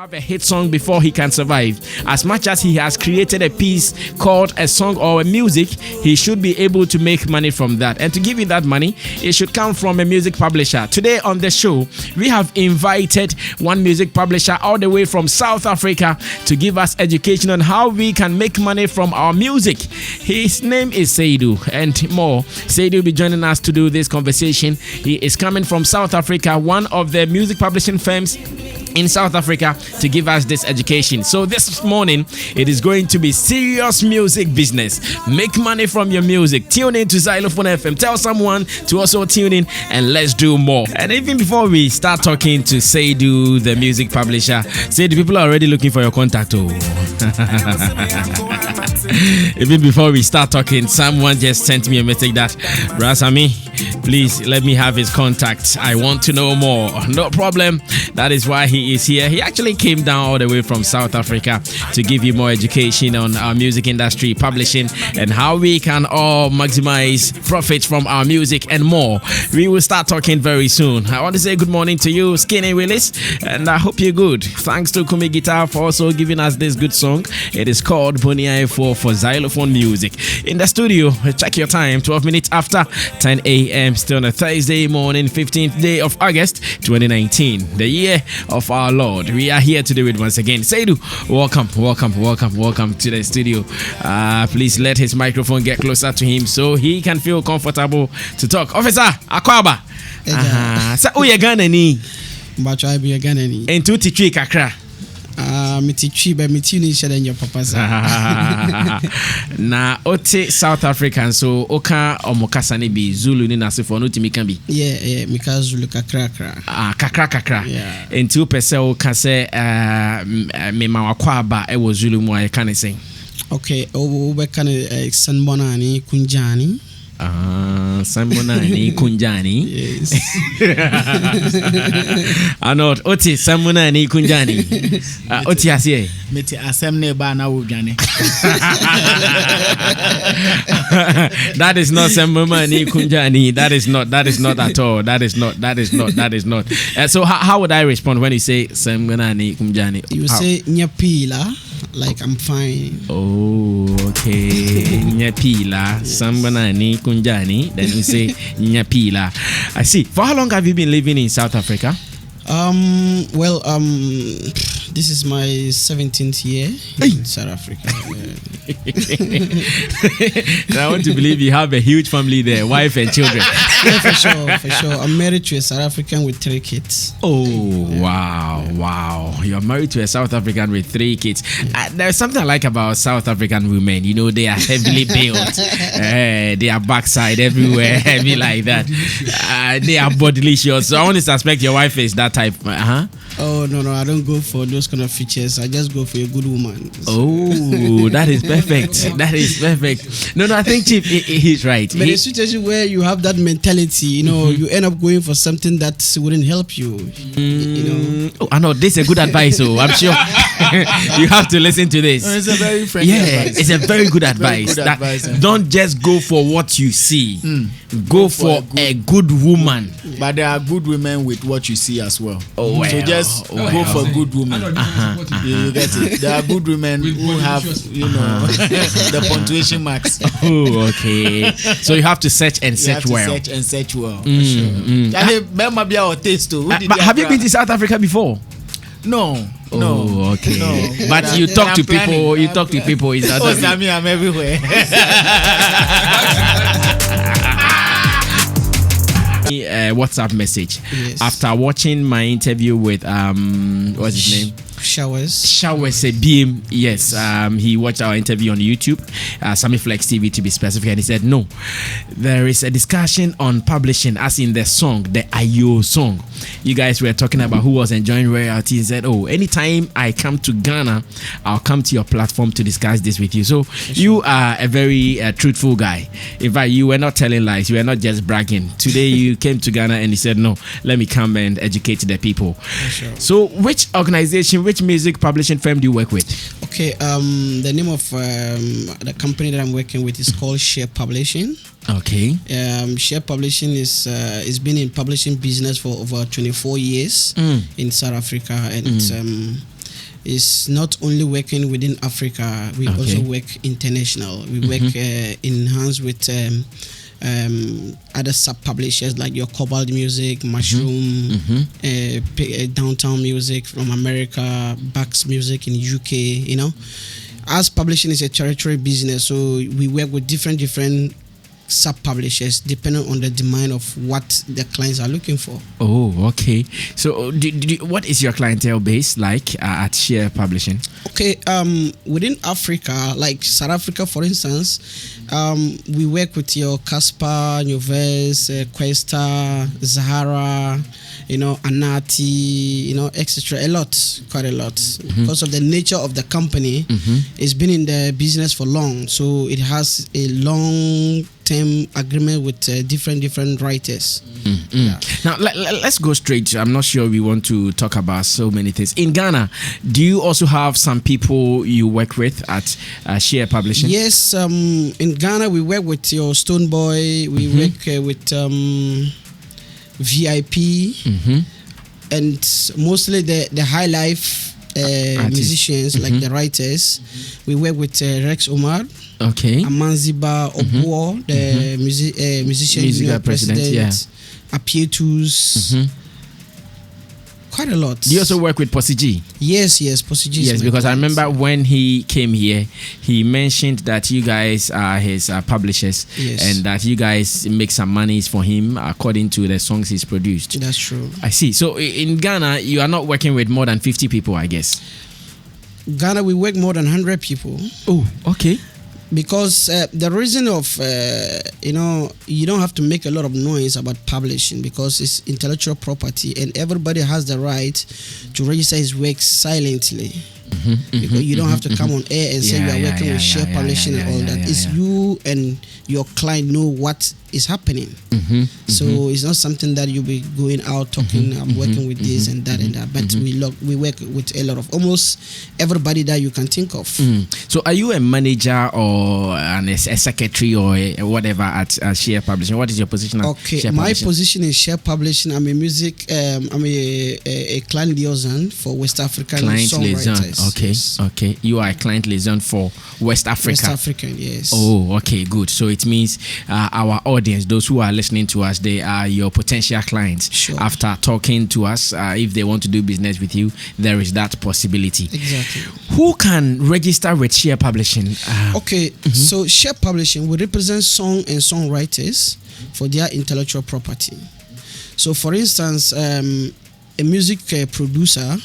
have a hit song before he can survive. As much as he has created a piece called a song or a music, he should be able to make money from that. And to give you that money, it should come from a music publisher. Today on the show, we have invited one music publisher all the way from South Africa to give us education on how we can make money from our music. His name is Seidu and more. Seidu will be joining us to do this conversation. He is coming from South Africa, one of the music publishing firms in South Africa, to give us this education. So this morning, it is going to be serious music business. Make money from your music. Tune in to Xylophone FM. Tell someone to also tune in and let's do more. And even before we start talking to Seidu, the music publisher, Seidu, people are already looking for your contact. Even before we start talking, someone just sent me a message that, Sammy, please let me have his contact. I want to know more. No problem. That is why he is here. He actually came down all the way from South Africa to give you more education on our music industry, publishing, and how we can all maximize profits from our music and more. We will start talking very soon. I want to say good morning to you, Skinny Willis, and I hope you're good. Thanks to Kumi Guitar for also giving us this good song. It is called Bonia for Xylophone Music. In the studio, check your time, 12 minutes after 10 a.m. Still on a Thursday morning, 15th day of August 2019, the year of our Lord. We are here to do it once again. Seidu, welcome to the studio. Please let his microphone get closer to him so he can feel comfortable to talk. Officer Akwaba. Sa uye Ghanaian. But I be a Ghanaian. And two teach kakra. Mitichi be mitini share your papa. Na ote South African so oka omokasa ne bi Zulu ni nasefo no timi kan bi. Yeah, mika Zulu kakra. Kakra. Yeah. And two pese oka se me ma wakwaba e wo Zulu mu aye kan sen. Okay, o be kan sanbona ni kunjani. Sambona ni kunjani. Yes. Anot oti sambona ni kunjani. Oti asiye. Meti asemne ba na wudwane. That is not sambona ni kunjani. That is not at all. That is not. So how would I respond when you say sambona ni kunjani? You say nyapila. Like I'm fine. Oh, okay. Nyapila, sambana ni kunjani. Then we say nyapila. I see. For how long have you been living in South Africa? This is my 17th year in South Africa. I want to believe you have a huge family there, wife and children. Yeah, for sure. I'm married to a South African with 3 kids. Oh, yeah. Wow. You're married to a South African with 3 kids. There's something I like about South African women. You know, they are heavily built. They are backside everywhere, heavy like that. They are bodylicious. So I want to suspect your wife is that type. Oh, no, I don't go for those kind of features. I just go for a good woman. So. Oh, that is perfect. No, I think Chief, he's right. But a situation where you have that mentality, you know, you end up going for something that wouldn't help you. You know. Oh, I know this is a good advice. So I'm sure you have to listen to this. It's a very friendly advice. It's a very good advice. Don't just go for what you see. Go for a good woman. But there are good women with what you see as well. Oh, well. So just go for good women. You get it. There are good women who have, the punctuation marks. Oh, okay. So you have to search and search well. Search well. For sure. But have you been to South Africa before? No. Oh, okay. No. But you talk to people. You talk to people in South Africa. Sammy, I'm everywhere. WhatsApp message. Yes. After watching my interview with what's his name? Showers Beam. Yes, he watched our interview on YouTube, Sammy Flex TV to be specific, and he said no, there is a discussion on publishing, as in the song, the Ayo song. You guys were talking about who was enjoying royalty. He said, oh, anytime I come to Ghana, I'll come to your platform to discuss this with you. So you are a very truthful guy. In fact, you were not telling lies. You were not just bragging. Today you came to Ghana and you said, no, let me come and educate the people. Sure. So which organization, which music publishing firm do you work with? Okay, the name of the company that I'm working with is called Share Publishing. Okay. Share Publishing is been in publishing business for over 24 years in South Africa, and is not only working within Africa, we also work international. We work in hands with other sub-publishers like your Cobalt Music, Mushroom, Downtown Music from America, Bax Music in UK, you know. As publishing is a territory business, so we work with different sub-publishers depending on the demand of what the clients are looking for. Oh, okay. So what is your clientele base like at Share Publishing? Okay, within Africa, like South Africa for instance, we work with your Casper, Noves, Questa, Zahara, you know, Anati, you know, etc. Quite a lot. Because of the nature of the company, it's been in the business for long, so it has a long-term agreement with different writers. Yeah. Now let's go straight. I'm not sure we want to talk about so many things. In Ghana, do you also have some people you work with at Share Publishing? Yes, in Ghana we work with your Stone Boy. We work with VIP, and mostly the high life musicians, like the writers. We work with Rex Omar, Amanziba Obuo, the musician union president, Apietus. Quite a lot. Do you also work with Posse G? Yes, Posse G. Yes, because I remember when he came here, he mentioned that you guys are his publishers, and that you guys make some monies for him according to the songs he's produced. That's true. I see. So in Ghana, you are not working with more than 50 people, I guess. Ghana, we work more than 100 people. Oh, okay. Because the reason of, you know, you don't have to make a lot of noise about publishing because it's intellectual property and everybody has the right to register his work silently. Because you don't have to come on air and say you are working with Share Publishing and all that. It's you and your client know what is happening. So it's not something that you'll be going out talking, I'm working with this and that and that. But we work with a lot of almost everybody that you can think of. So are you a manager or a secretary or whatever at Share Publishing? What is your position at Share Publishing? My position is Share Publishing. I'm a I'm a client liaison for West African songwriters. Okay. You are a client liaison for West Africa. West African, yes. Oh, okay, good. So it means our audience, those who are listening to us, they are your potential clients. Sure. After talking to us, if they want to do business with you, there is that possibility. Exactly. Who can register with Share Publishing? So Share Publishing will represent song and songwriters for their intellectual property. So for instance, a music producer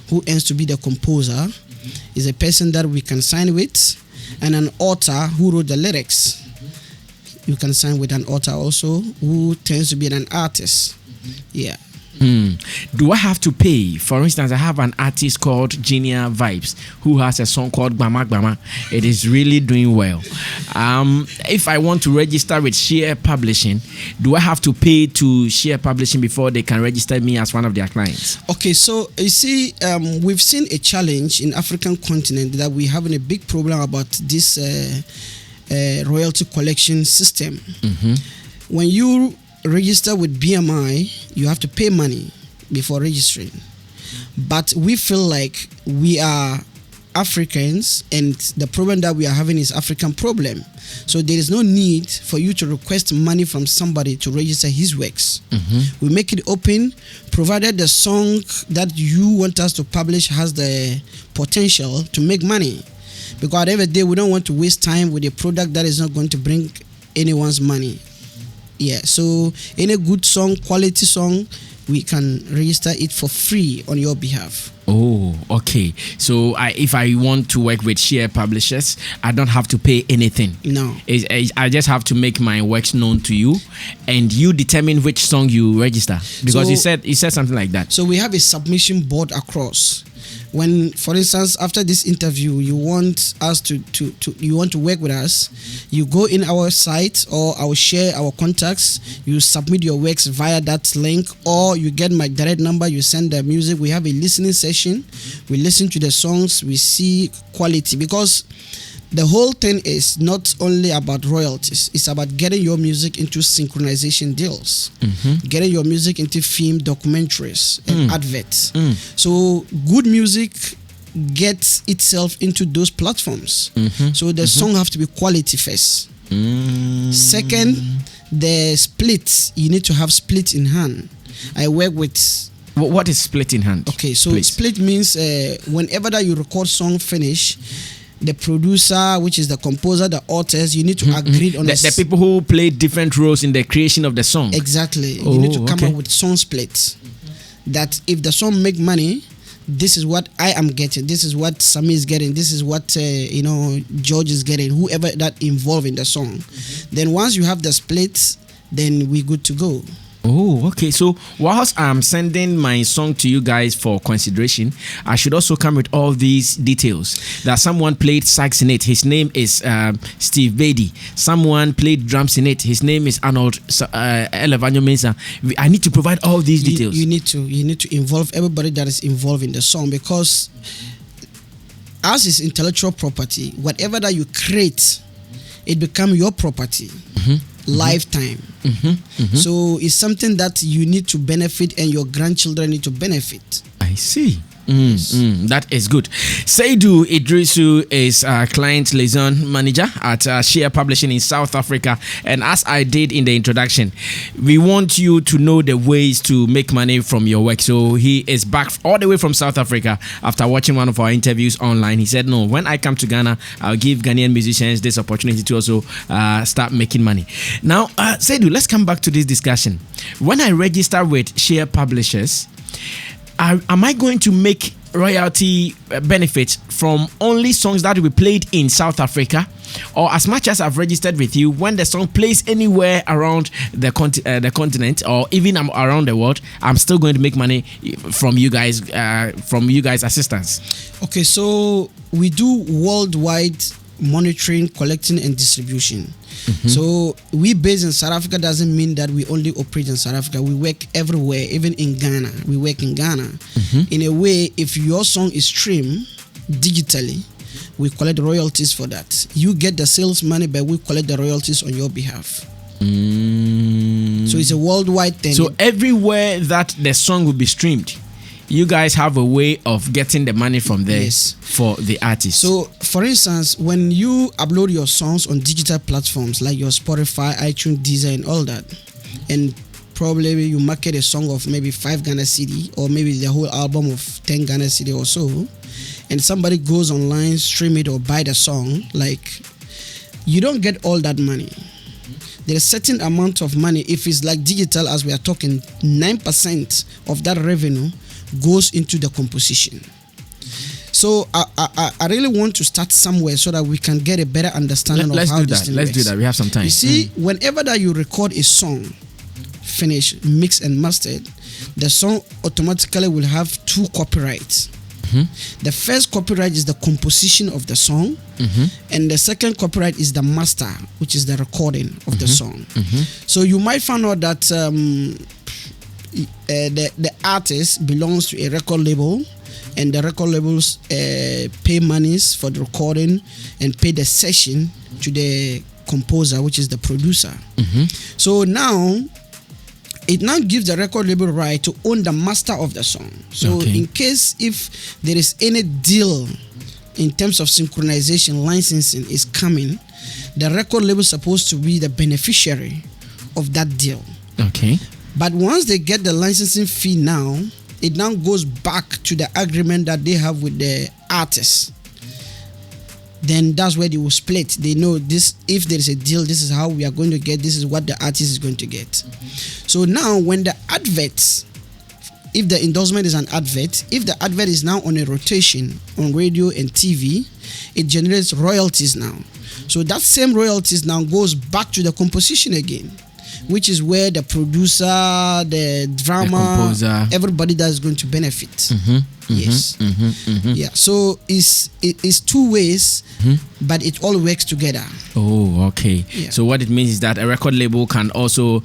who ends to be the composer is a person that we can sign with, and an author who wrote the lyrics. You can sign with an author also who tends to be an artist. Yeah. Do I have to pay? For instance, I have an artist called Genia Vibes who has a song called Gbama Gbama. It is really doing well. If I want to register with Share Publishing, do I have to pay to Share Publishing before they can register me as one of their clients? Okay, so you see, we've seen a challenge in African continent that we're having a big problem about this royalty collection system. When you register with BMI, you have to pay money before registering. But we feel like we are Africans and the problem that we are having is African problem. So there is no need for you to request money from somebody to register his works. We make it open, provided the song that you want us to publish has the potential to make money. Because at the end of the day, we don't want to waste time with a product that is not going to bring anyone's money. Yeah, so any good song, quality song, we can register it for free on your behalf. Oh, okay. So if I want to work with Share Publishers, I don't have to pay anything. No. I just have to make my works known to you, and you determine which song you register. Because you said something like that. So we have a submission board across. When, for instance, after this interview, you want us to you want to work with us, you go in our site or I will share our contacts, you submit your works via that link, or you get my direct number, you send the music. We have a listening session, we listen to the songs, we see quality, because the whole thing is not only about royalties, it's about getting your music into synchronization deals, getting your music into film documentaries and adverts. So good music get itself into those platforms. So the song have to be quality first. Second, the split, you need to have split in hand. I work with... What is split in hand? Okay, so please? Split means whenever that you record song finish, the producer, which is the composer, the authors, you need to agree on the people who play different roles in the creation of the song. Exactly. You need to come up with song splits. That if the song make money, this is what I am getting, this is what Sammy is getting, this is what George is getting, whoever that involved in the song. Then once you have the splits, then we're good to go. Oh, okay. So whilst I'm sending my song to you guys for consideration, I should also come with all these details. That someone played sax in it. His name is Steve Beatty. Someone played drums in it. His name is Arnold Elevanyo Mensah. I need to provide all these details. You need to involve everybody that is involved in the song, because as is intellectual property, whatever that you create, it becomes your property. Lifetime. So it's something that you need to benefit and your grandchildren need to benefit. I see. That is good. Seydou Idrisu is client liaison manager at Share Publishing in South Africa. And as I did in the introduction, we want you to know the ways to make money from your work. So he is back all the way from South Africa after watching one of our interviews online. He said, no, when I come to Ghana, I'll give Ghanaian musicians this opportunity to also start making money. Now, Seydou, let's come back to this discussion. When I register with Share Publishers, am I going to make royalty benefits from only songs that will be played in South Africa? Or as much as I've registered with you, when the song plays anywhere around the continent or even around the world, I'm still going to make money from you guys' assistance? Okay, so we do worldwide monitoring, collecting, and distribution. So we based in South Africa doesn't mean that we only operate in South Africa. We work everywhere, even in Ghana. We work in Ghana. In a way, if your song is streamed digitally, we collect royalties for that. You get the sales money, but we collect the royalties on your behalf. So it's a worldwide thing. So everywhere that the song will be streamed, you guys have a way of getting the money from there for the artist. So, for instance, when you upload your songs on digital platforms like your Spotify, iTunes, Deezer, and all that, and probably you market a song of maybe 5 Ghana cedi or maybe the whole album of 10 Ghana cedi or so, and somebody goes online, stream it or buy the song, like, you don't get all that money. There's a certain amount of money. If it's like digital, as we are talking, 9% of that revenue goes into the composition. So I really want to start somewhere so that we can get a better understanding of how this thing works. Let's do that. We have some time. You see, whenever that you record a song, finished, mixed and mastered, the song automatically will have 2 copyrights. The first copyright is the composition of the song, and the second copyright is the master, which is the recording of the song. So you might find out that the artist belongs to a record label, and the record labels pay monies for the recording and pay the session to the composer, which is the producer. So now it now gives the record label right to own the master of the song. So in case if there is any deal in terms of synchronization, licensing is coming, the record label is supposed to be the beneficiary of that deal. But once they get the licensing fee now, it now goes back to the agreement that they have with the artist. Then that's where they will split. They know this, if there is a deal, this is how we are going to get, this is what the artist is going to get. So now when the advert, if the endorsement is an advert, if the advert is now on a rotation on radio and TV, it generates royalties now. So that same royalties now goes back to the composition again, which is where the producer, the drama, the composer, everybody that is going to benefit. Yeah. So it's 2 ways, but it all works together. Yeah. So what it means is that a record label can also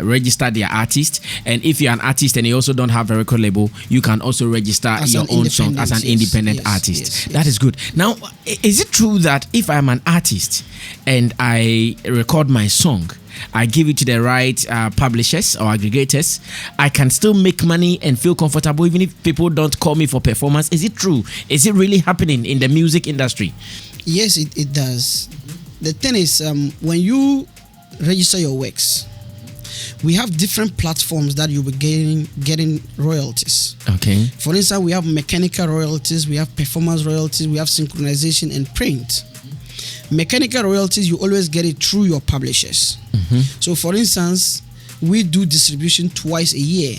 register their artist, and if you're an artist and you also don't have a record label, you can also register as your own song as an independent artist. That is good. Now, is it true that if I'm an artist and I record my song, I give it to the right publishers or aggregators, I can still make money and feel comfortable even if people don't call me for performance. Is it true? Is it really happening in the music industry? Yes, it does. The thing is, when you register your works, we have different platforms that you'll be getting royalties. Okay. For instance, we have mechanical royalties, we have performance royalties, we have synchronization and print. Mechanical royalties, you always get it through your publishers. So for instance, we do distribution twice a year.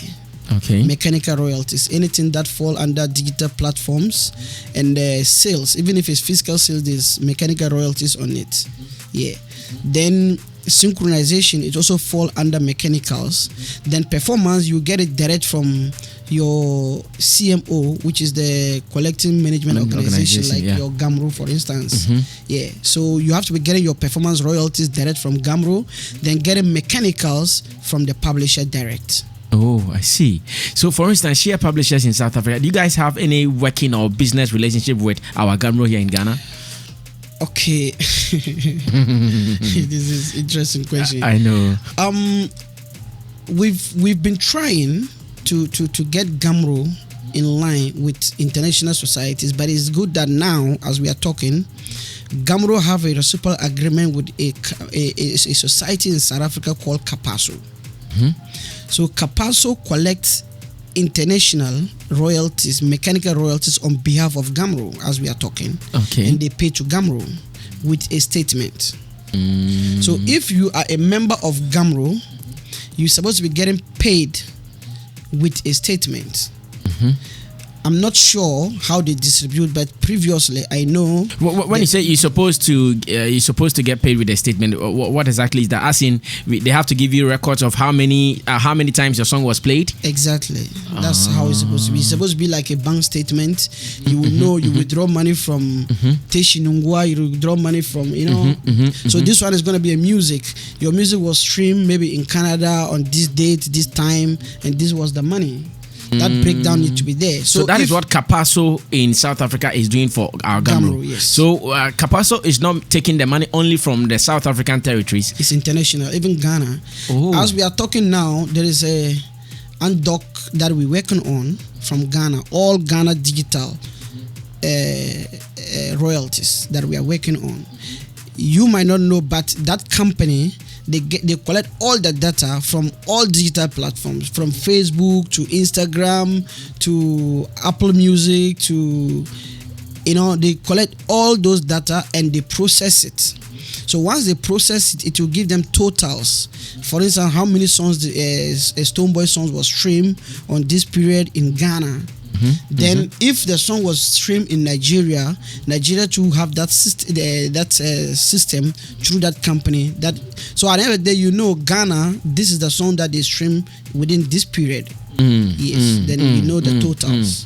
Okay. Mechanical royalties, anything that fall under digital platforms, and sales, even if it's physical sales, there's mechanical royalties on it. Yeah. Then synchronization, it also fall under mechanicals. Then performance, you get it direct from your CMO, which is the collecting management organization, like your GAMRO, for instance. Yeah. So you have to be getting your performance royalties direct from GAMRO, then getting mechanicals from the publisher direct. Oh, I see. So, for instance, share publishers in South Africa, do you guys have any working or business relationship with our GAMRO here in Ghana? Okay. This is interesting question. I know. We've been trying to get GAMRO in line with international societies, but it's good that now, as we are talking, GAMRO have a reciprocal agreement with a society in South Africa called CAPASO. So CAPASO collects international royalties, mechanical royalties on behalf of GAMRO, as we are talking. Okay. And they pay to GAMRO with a statement. So if you are a member of GAMRO, you're supposed to be getting paid with a statement. I'm not sure how they distribute, but previously I know. When you say you're supposed to get paid with a statement, what exactly is that? As in, they have to give you records of how many times your song was played. Exactly, that's how it's supposed to be. It's supposed to be like a bank statement. You will know you withdraw money from Teshinungwa, you withdraw money from So this one is going to be a music. Your music was streamed maybe in Canada on this date, this time, and this was the money. That breakdown needs to be there. So that is what CAPASO in South Africa is doing for our GAMRO. Yes. So CAPASO is not taking the money only from the South African territories. It's international, even Ghana. As we are talking now, there is a undoc that we're working on from Ghana, all Ghana digital royalties that we are working on. You might not know, but that company, they collect all the data from all digital platforms, from Facebook to Instagram to Apple Music to they collect all those data and they process it. So once they process it, it will give them totals. For instance, how many songs a Stonebwoy songs was streamed on this period in Ghana. Then if the song was streamed in Nigeria to have that system through that company. So at the end of the day, Ghana, this is the song that they stream within this period. Yes, then we know the totals.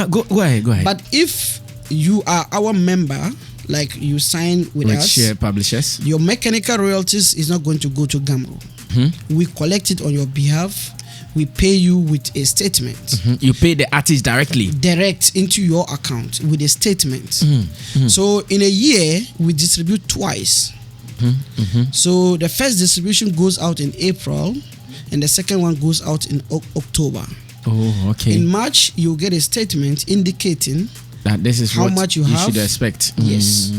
Go ahead. But if you are our member, like you sign with us, share publishers, your mechanical royalties is not going to go to GAMRO. We collect it on your behalf. We pay you with a statement. You pay the artist directly? Direct into your account with a statement. So in a year, we distribute twice. So the first distribution goes out in April and the second one goes out in October. Oh, okay. In March, you'll get a statement indicating that this is how much you have. should expect. Yes.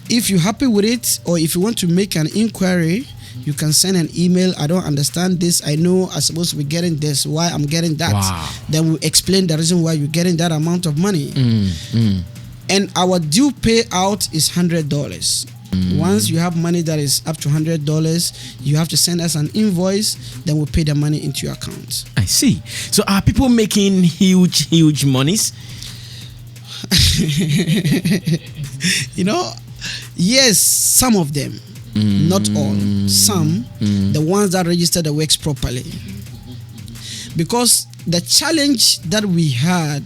If you're happy with it, or if you want to make an inquiry, you can send an email. I don't understand this. I know I'm supposed to be getting this. Why I'm getting that? Wow. Then we explain the reason why you're getting that amount of money. And our due payout is $100. Once you have money that is up to $100, you have to send us an invoice. Then we'll pay the money into your account. I see. So are people making huge monies? Yes, some of them. Not all. Some, the ones that register the works properly. Because the challenge that we had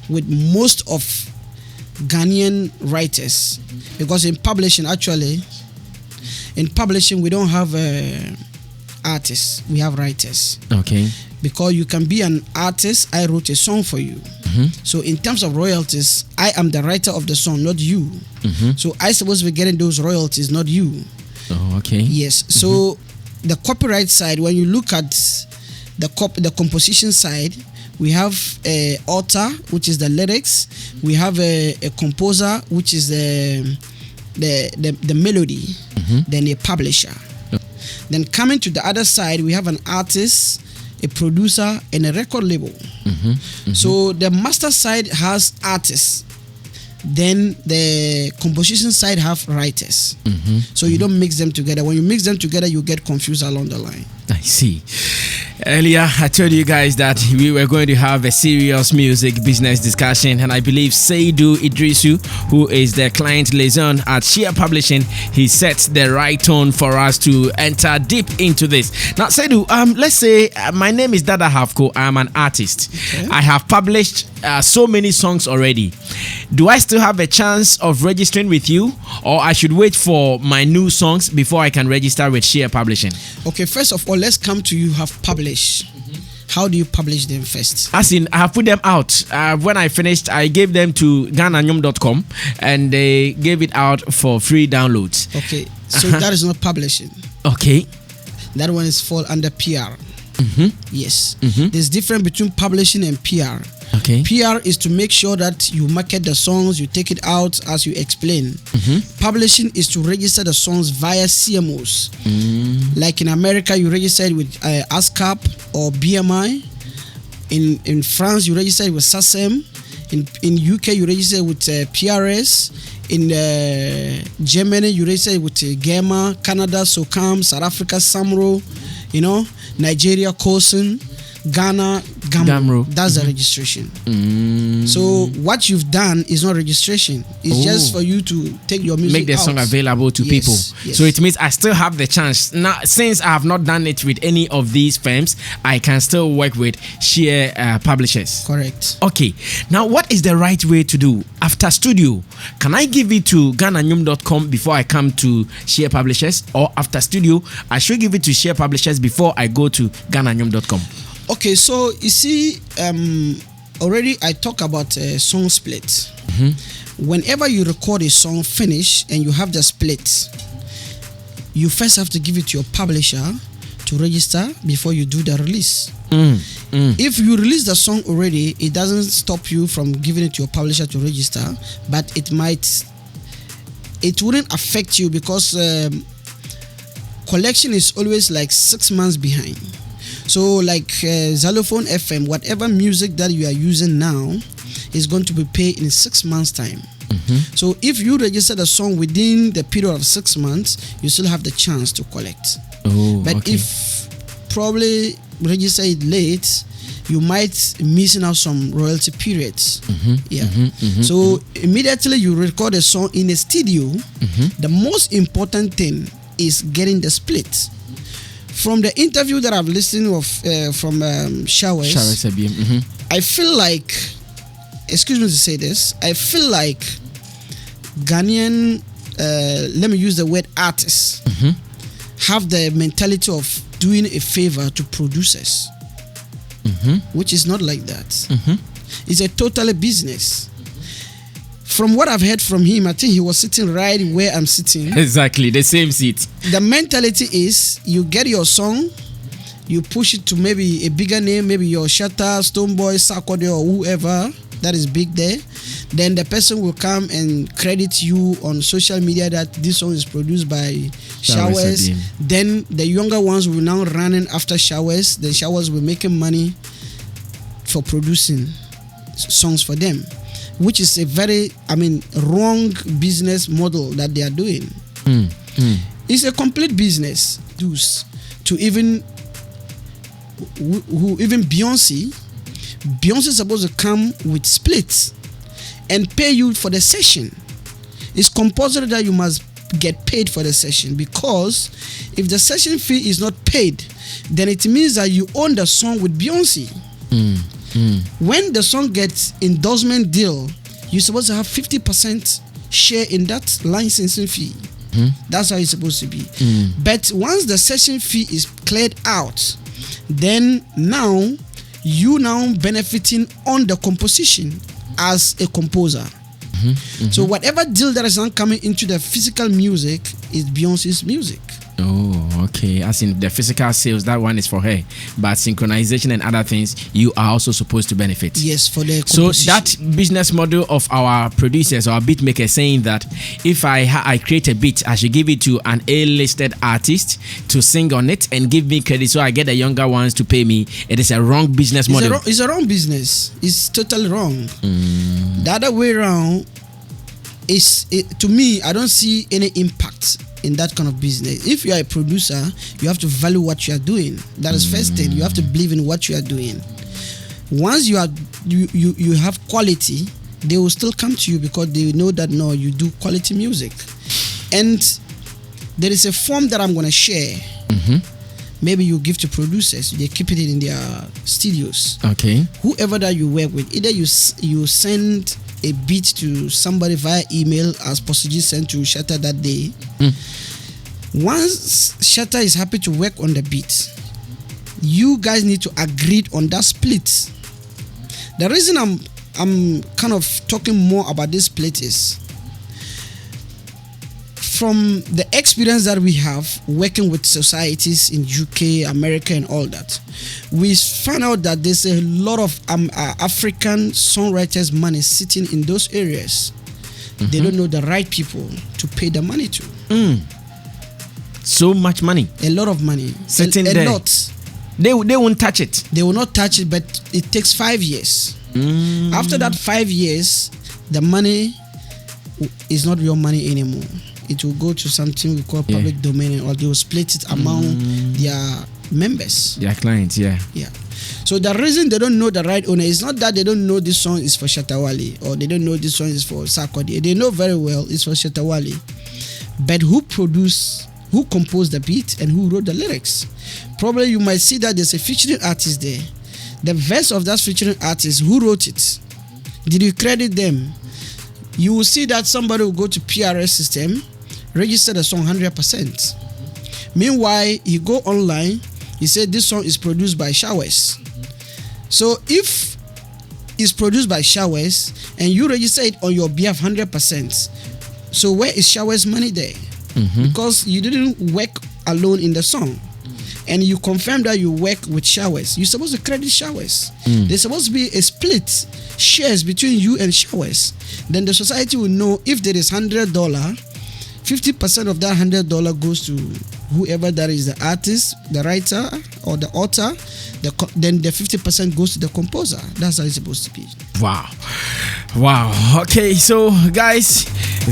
with most of Ghanaian writers, because in publishing we don't have artists, we have writers. Okay. Because you can be an artist, I wrote a song for you. So in terms of royalties, I am the writer of the song, not you. So I supposed to be getting those royalties, not you. Oh, okay. Yes. So the copyright side, when you look at the composition side, we have a author, which is the lyrics. We have a composer, which is the melody. Then a publisher. Then coming to the other side, we have an artist, a producer, and a record label. So the master side has artists. Then the composition side have writers. So you don't mix them together. When you mix them together, you get confused along the line. I see. Earlier, I told you guys that we were going to have a serious music business discussion, and I believe Seydou Idrisu, who is the client liaison at Share Publishing, he sets the right tone for us to enter deep into this. Now, Seydou, let's say my name is Dada Hafko. I'm an artist. Okay. I have published so many songs already. Do I still have a chance of registering with you, or I should wait for my new songs before I can register with Share Publishing? Okay, first of all, let's come to you have published. How do you publish them first? As in, I have put them out. When I finished, I gave them to Ghanaian.com and they gave it out for free downloads. Okay, so that is not publishing. Okay. That one is fall under PR. Yes. There's difference between publishing and PR. Okay. PR is to make sure that you market the songs, you take it out as you explain. Publishing is to register the songs via CMOs. Like in America, you register it with ASCAP or BMI. In France, you register it with SACEM. In UK, you register it with PRS. In Germany, you register it with GEMA. Canada, SOCAM. South Africa, SAMRO. Nigeria, COSIN. Ghana, Gamro. That's the registration. So what you've done is not registration. It's just for you to take your music make the song available to people. Yes. So it means I still have the chance. Now, since I have not done it with any of these firms, I can still work with Share Publishers. Correct. Okay. Now, what is the right way to do? After studio, can I give it to Ghanaian.com before I come to Share Publishers? Or after studio, I should give it to Share Publishers before I go to Ghanaian.com? Okay, so you see, already I talk about song split. Whenever you record a song finish and you have the split, you first have to give it to your publisher to register before you do the release. If you release the song already, it doesn't stop you from giving it to your publisher to register, but it wouldn't affect you because collection is always like 6 months behind. So like Xylophone FM, whatever music that you are using now is going to be paid in 6 months time. So if you register the song within the period of 6 months, you still have the chance to collect. But if probably register it late, you might missing out some royalty periods. So immediately you record a song in a studio, the most important thing is getting the split. From the interview that I've listened of from Showers, I feel like, excuse me to say this, I feel like Ghanaian, let me use the word artists, have the mentality of doing a favor to producers, which is not like that. It's a totally business. From what I've heard from him, I think he was sitting right where I'm sitting. Exactly, the same seat. The mentality is you get your song, you push it to maybe a bigger name, maybe your Shatta, Stoneboy, Sarkodie, or whoever that is big there. Then the person will come and credit you on social media that this song is produced by Showers. Then the younger ones will now running after Showers. The Showers will making money for producing songs for them, which is a very, wrong business model that they are doing. It's a complete business. To even Beyonce is supposed to come with splits and pay you for the session. It's compulsory that you must get paid for the session, because if the session fee is not paid, then it means that you own the song with Beyonce. When the song gets endorsement deal, you're supposed to have 50% share in that licensing fee. That's how it's supposed to be. But once the session fee is cleared out, then you now benefiting on the composition as a composer. So whatever deal that is not coming into the physical music is Beyonce's music. Oh, okay. As in the physical sales, that one is for her. But synchronization and other things, you are also supposed to benefit. Yes, for the so composition. that business model of our producers or beat makers saying that if I create a beat, I should give it to an A-listed artist to sing on it and give me credit so I get the younger ones to pay me. It is a wrong business model. It's a wrong business. It's totally wrong. The other way around is, to me, I don't see any impact in that kind of business. If you are a producer, you have to value what you are doing. That is first thing. You have to believe in what you are doing. Once you have quality, they will still come to you because they know that no, you do quality music. And there is a form that I'm going to share. Maybe you give to producers. They keep it in their studios. Okay. Whoever that you work with, either you send a beat to somebody via email as Posiji sent to Shatta that day. Once Shatta is happy to work on the beat, you guys need to agree on that split. The reason I'm kind of talking more about this split is from the experience that we have working with societies in UK, America, and all that, we found out that there's a lot of African songwriters' money sitting in those areas. They don't know the right people to pay the money to. So much money. A lot of money. Sitting a there. lot. They won't touch it. They will not touch it, but it takes 5 years. After that 5 years, the money is not your money anymore. It will go to something we call public domain, or they will split it among their members. Their clients, yeah. So the reason they don't know the right owner is not that they don't know this song is for Shatta Wale or they don't know this song is for Sarkodie. They know very well it's for Shatta Wale. But who composed the beat and who wrote the lyrics? Probably you might see that there's a featuring artist there. The verse of that featuring artist, who wrote it? Did you credit them? You will see that somebody will go to PRS system, register the song 100%. Meanwhile, he go online, he said this song is produced by Showers. So if it's produced by Showers and you register it on your behalf 100%, so where is Showers' money there? Because you didn't work alone in the song. And you confirm that you work with Showers. You're supposed to credit Showers. There's supposed to be a split shares between you and Showers. Then the society will know if there is $100, 50% of that $100 goes to whoever that is, the artist, the writer, or the author. Then the 50% goes to the composer. That's how it's supposed to be. Wow. Okay, so guys,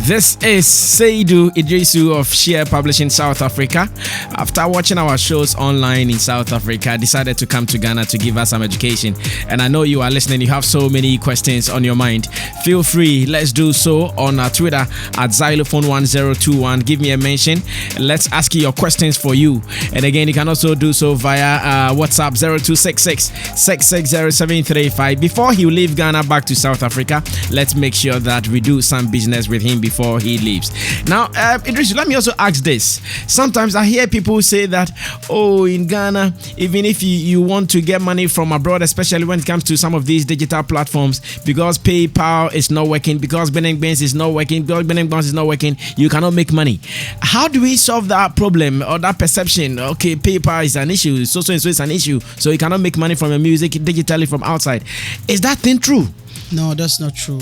this is Seydou Idrisu of Share Publishing South Africa. After watching our shows online in South Africa, I decided to come to Ghana to give us some education. And I know you are listening. You have so many questions on your mind. Feel free. Let's do so on our Twitter at Xylophone1021. Give me a mention. Let's ask you your questions for you. And again, you can also do so via WhatsApp 0266-660-735. Before he will leave Ghana back to South Africa, let's make sure that we do some business with him before he leaves. Now, Idris, let me also ask this. Sometimes I hear people say that, in Ghana, even if you want to get money from abroad, especially when it comes to some of these digital platforms, because PayPal is not working, because Benengbens is not working, because Benengbens is not working, you cannot make money. How do we solve that problem or that perception? Okay, PayPal is an issue, so is an issue, so you cannot make money from your music digitally from outside. Is that thing true? No, that's not true.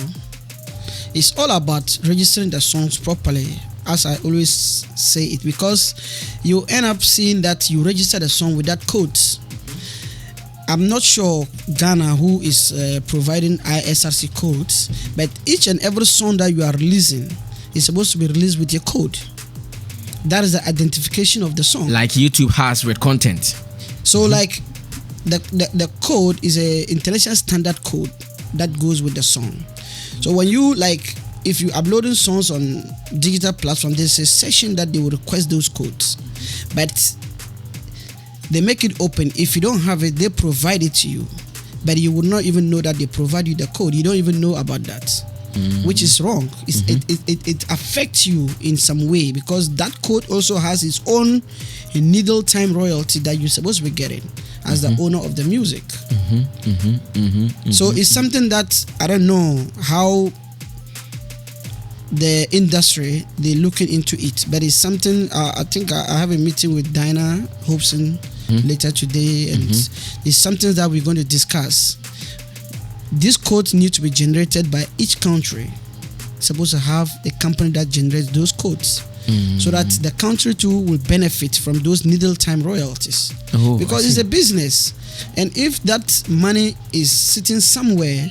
It's all about registering the songs properly, as I always say it, because you end up seeing that you register the song with that code. I'm not sure Ghana who is providing ISRC codes, but each and every song that you are releasing is supposed to be released with your code. That is the identification of the song. Like YouTube has with content. So like the code is a international standard code that goes with the song. So when you if you uploading songs on digital platform, there's a session that they will request those codes, but they make it open. If you don't have it, they provide it to you, but you would not even know that they provide you the code. You don't even know about that, which is wrong. It affects you in some way, because that code also has its own needle time royalty that you're supposed to be getting as the owner of the music. So it's something that I don't know how the industry, they're looking into it. But it's something, I think I have a meeting with Dinah Hobson later today, and it's something that we're going to discuss. These codes need to be generated by each country. It's supposed to have a company that generates those codes. So that the country too will benefit from those needle time royalties. Because it's a business. And if that money is sitting somewhere,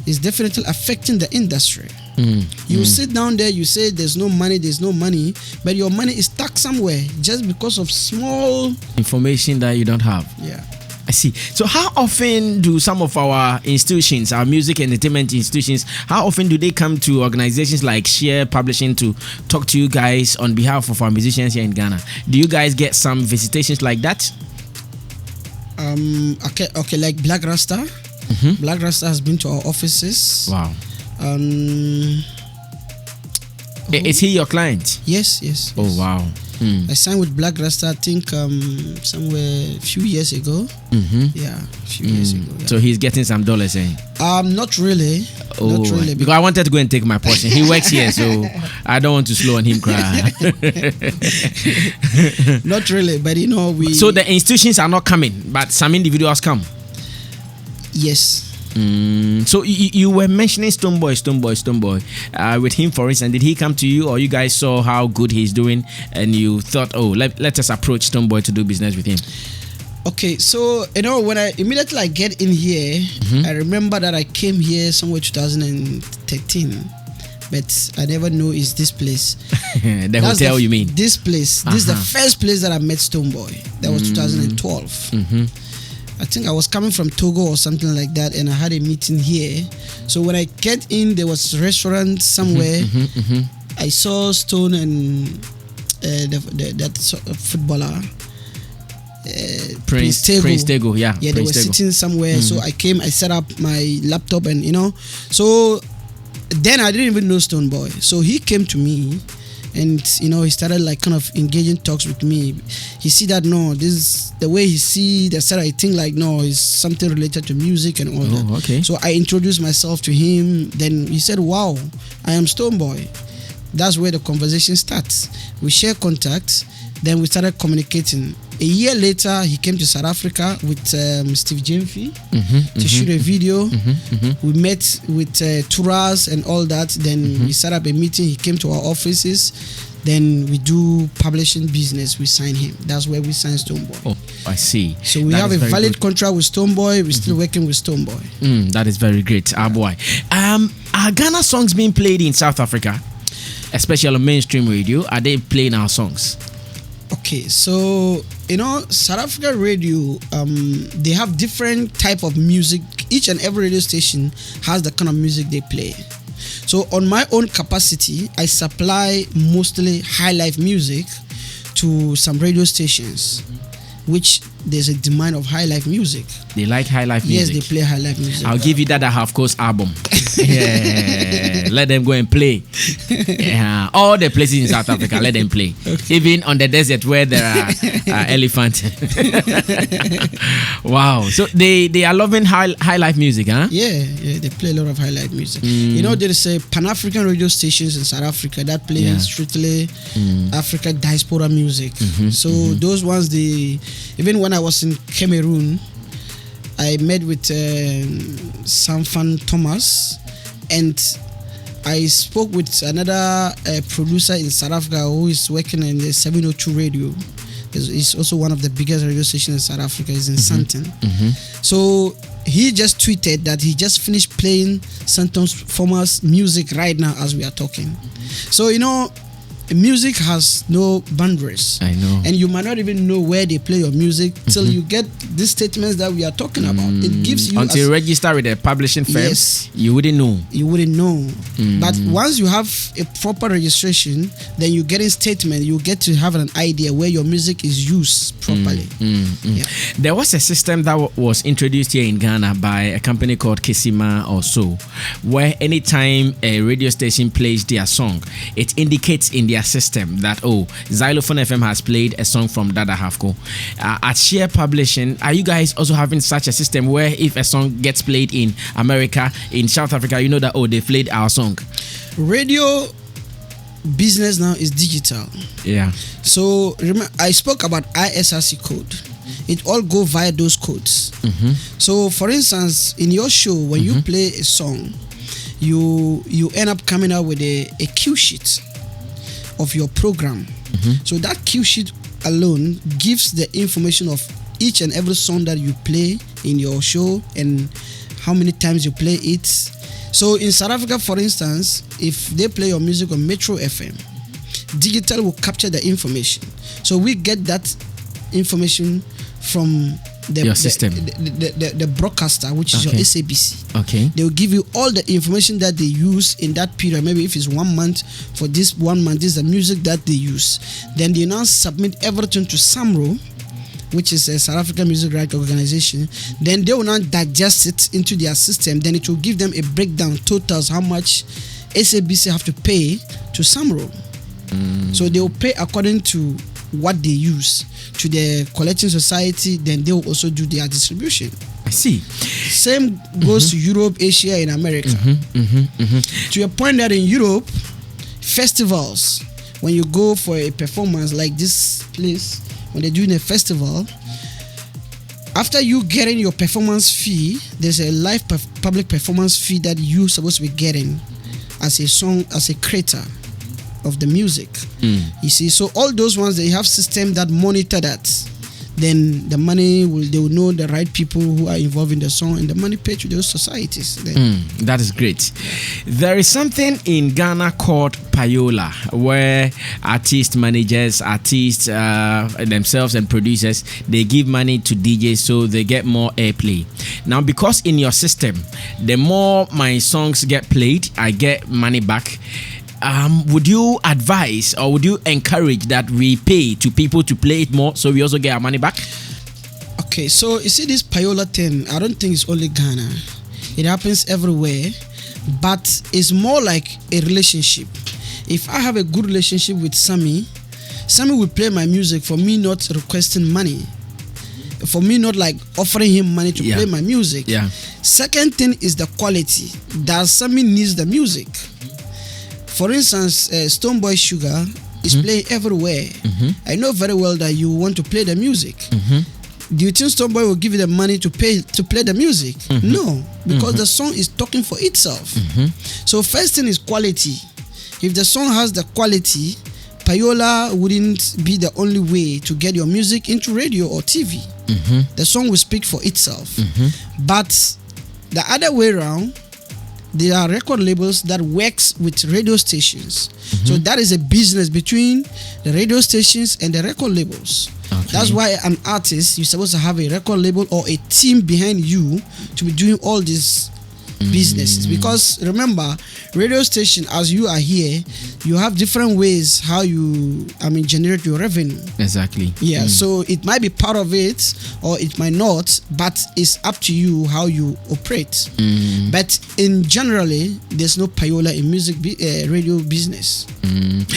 it's definitely affecting the industry. You sit down there, you say there's no money, but your money is stuck somewhere just because of small information that you don't have. Yeah. I see. So how often do some of our institutions, our music and entertainment institutions, how often do they come to organizations like Share Publishing to talk to you guys on behalf of our musicians here in Ghana? Do you guys get some visitations like that? Okay, like Black Rasta. Black Rasta has been to our offices. Wow. Is he your client? Yes. Oh, wow. I signed with Black Rasta, I think, somewhere a few years ago. Yeah, a few years ago. Yeah. So he's getting some dollars, eh? Not really. Oh, not really. Because I wanted to go and take my portion. He works here, so I don't want to slow on him cry. Not really, but So the institutions are not coming, but some individuals come? Yes. So you were mentioning Stonebwoy. With him, for instance, did he come to you, or you guys saw how good he's doing and you thought, let us approach Stonebwoy to do business with him? Okay, so when I immediately get in here, I remember that I came here somewhere 2013, but I never know it's this place. The hotel, you mean? This place. This is the first place that I met Stonebwoy. That was 2012. I think I was coming from Togo or something like that, and I had a meeting here. So when I get in, there was a restaurant somewhere. I saw Stone and that footballer, Prince Tego. Yeah, they were sitting somewhere. So I came, I set up my laptop, and so then I didn't even know Stonebwoy. So he came to me. And he started kind of engaging talks with me. He see that this is the way he see the set. I think it's something related to music and all that. Okay. So I introduced myself to him. Then he said, "Wow, I am Stonebwoy." That's where the conversation starts. We share contacts. Then we started communicating. A year later, he came to South Africa with Steve Jemfi to shoot a video. We met with Turas and all that. Then we set up a meeting. He came to our offices. Then we do publishing business. We sign him. That's where we sign Stonebwoy. Oh, I see. So we have a valid contract with Stonebwoy. We're still working with Stonebwoy. That is very great. Boy. Are Ghana songs being played in South Africa? Especially on mainstream radio? Are they playing our songs? Okay, so South Africa radio, they have different type of music. Each and every radio station has the kind of music they play. So on my own capacity, I supply mostly high life music to some radio stations, which there's a demand of high life music. They like high life music. Yes, they play high life music. I'll give you that Half Coast album. Yeah, let them go and play. Yeah, all the places in South Africa, let them play. Okay. Even on the desert where there are elephants. Wow. So they are loving high life music, huh? Yeah, they play a lot of high life music. There is a Pan-African radio stations in South Africa that play strictly Africa diaspora music. So those ones, even when I was in Cameroon, I met with Sanfan Thomas, and I spoke with another producer in South Africa who is working in the 702 radio. He's also one of the biggest radio stations in South Africa. He's in Sandton. So he just tweeted that he just finished playing Santon Thomas music right now as we are talking. So music has no boundaries. I know. And you might not even know where they play your music till you get these statements that we are talking about. It gives you... Until you register with a publishing firm, you wouldn't know. You wouldn't know. But once you have a proper registration, then you get a statement, you get to have an idea where your music is used properly. Yeah. There was a system that was introduced here in Ghana by a company called Kisima or so, where anytime a radio station plays their song, it indicates in their system that Xylophone FM has played a song from Dada Hafko. At Share Publishing, are you guys also having such a system where if a song gets played in America, in South Africa, you know that they played our song? Radio business now is digital. Yeah. So remember, I spoke about ISRC code. It all go via those codes. So for instance, in your show, when you play a song, you end up coming out with a cue sheet of your program. So that cue sheet alone gives the information of each and every song that you play in your show and how many times you play it. So in South Africa, for instance, if they play your music on Metro FM, digital will capture the information. So we get that information from your system, the broadcaster, which is your SABC. Okay. They will give you all the information that they use in that period. Maybe if it's 1 month, for this 1 month, this is the music that they use. Then they now submit everything to SAMRO, which is a South African Music Rights Organization. Then they will now digest it into their system. Then it will give them a breakdown, totals, how much SABC have to pay to SAMRO. So they will pay according to what they use to the collecting society. Then they will also do their distribution. I see. Same goes to Europe, Asia, and America. To a point that in Europe, festivals, when you go for a performance like this place, when they're doing a festival, after you getting your performance fee, there's a live public performance fee that you're supposed to be getting as a creator of the music. You see, so all those ones, they have system that monitor that. Then the money they will know the right people who are involved in the song, and the money paid to those societies. That is great. There is something in Ghana called payola, where artists, managers, artists themselves and producers, they give money to DJs so they get more airplay. Now, because in your system, the more my songs get played, I get money back. Would you advise or would you encourage that we pay to people to play it more so we also get our money back? Okay, so you see this payola thing, I don't think it's only Ghana. It happens everywhere, but it's more like a relationship. If I have a good relationship with Sammy will play my music for me not requesting money, for me not like offering him money to play my music. Second thing is the quality. That Sammy needs the music. For instance, Stonebwoy Sugar is playing everywhere. I know very well that you want to play the music. Do you think Stonebwoy will give you the money to play the music? No, because the song is talking for itself. So first thing is quality. If the song has the quality, payola wouldn't be the only way to get your music into radio or TV. The song will speak for itself. But the other way around, there are record labels that works with radio stations. So that is a business between the radio stations and the record labels. That's why an artist, you're supposed to have a record label or a team behind you to be doing all these businesses. Because remember, radio station, as you are here, you have different ways how you generate your revenue. Exactly. So it might be part of it or it might not, but it's up to you how you operate. But in generally, there's no payola in music radio business.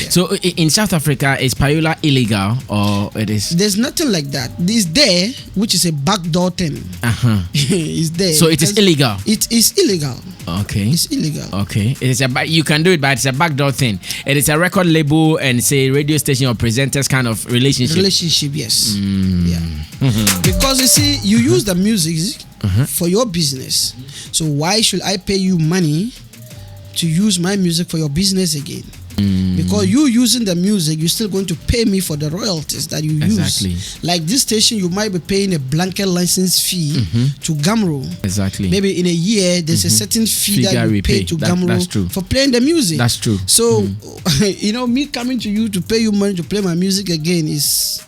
So in South Africa, is payola illegal or it is? There's nothing like that. It's there, which is a backdoor thing. It's there. So it is illegal. It is illegal. Okay. It's illegal. Okay. It is you can do it, but it's a backdoor thing. It is a record label and say radio station or presenters kind of relationship. Yes. Because you see, you use the music for your business. So why should I pay you money to use my music for your business again? Because you using the music, you're still going to pay me for the royalties that you use. Like this station, you might be paying a blanket license fee to Gamro. Maybe in a year, there's a certain fee that you pay to Gamro for playing the music. That's true. So, me coming to you to pay you money to play my music again is...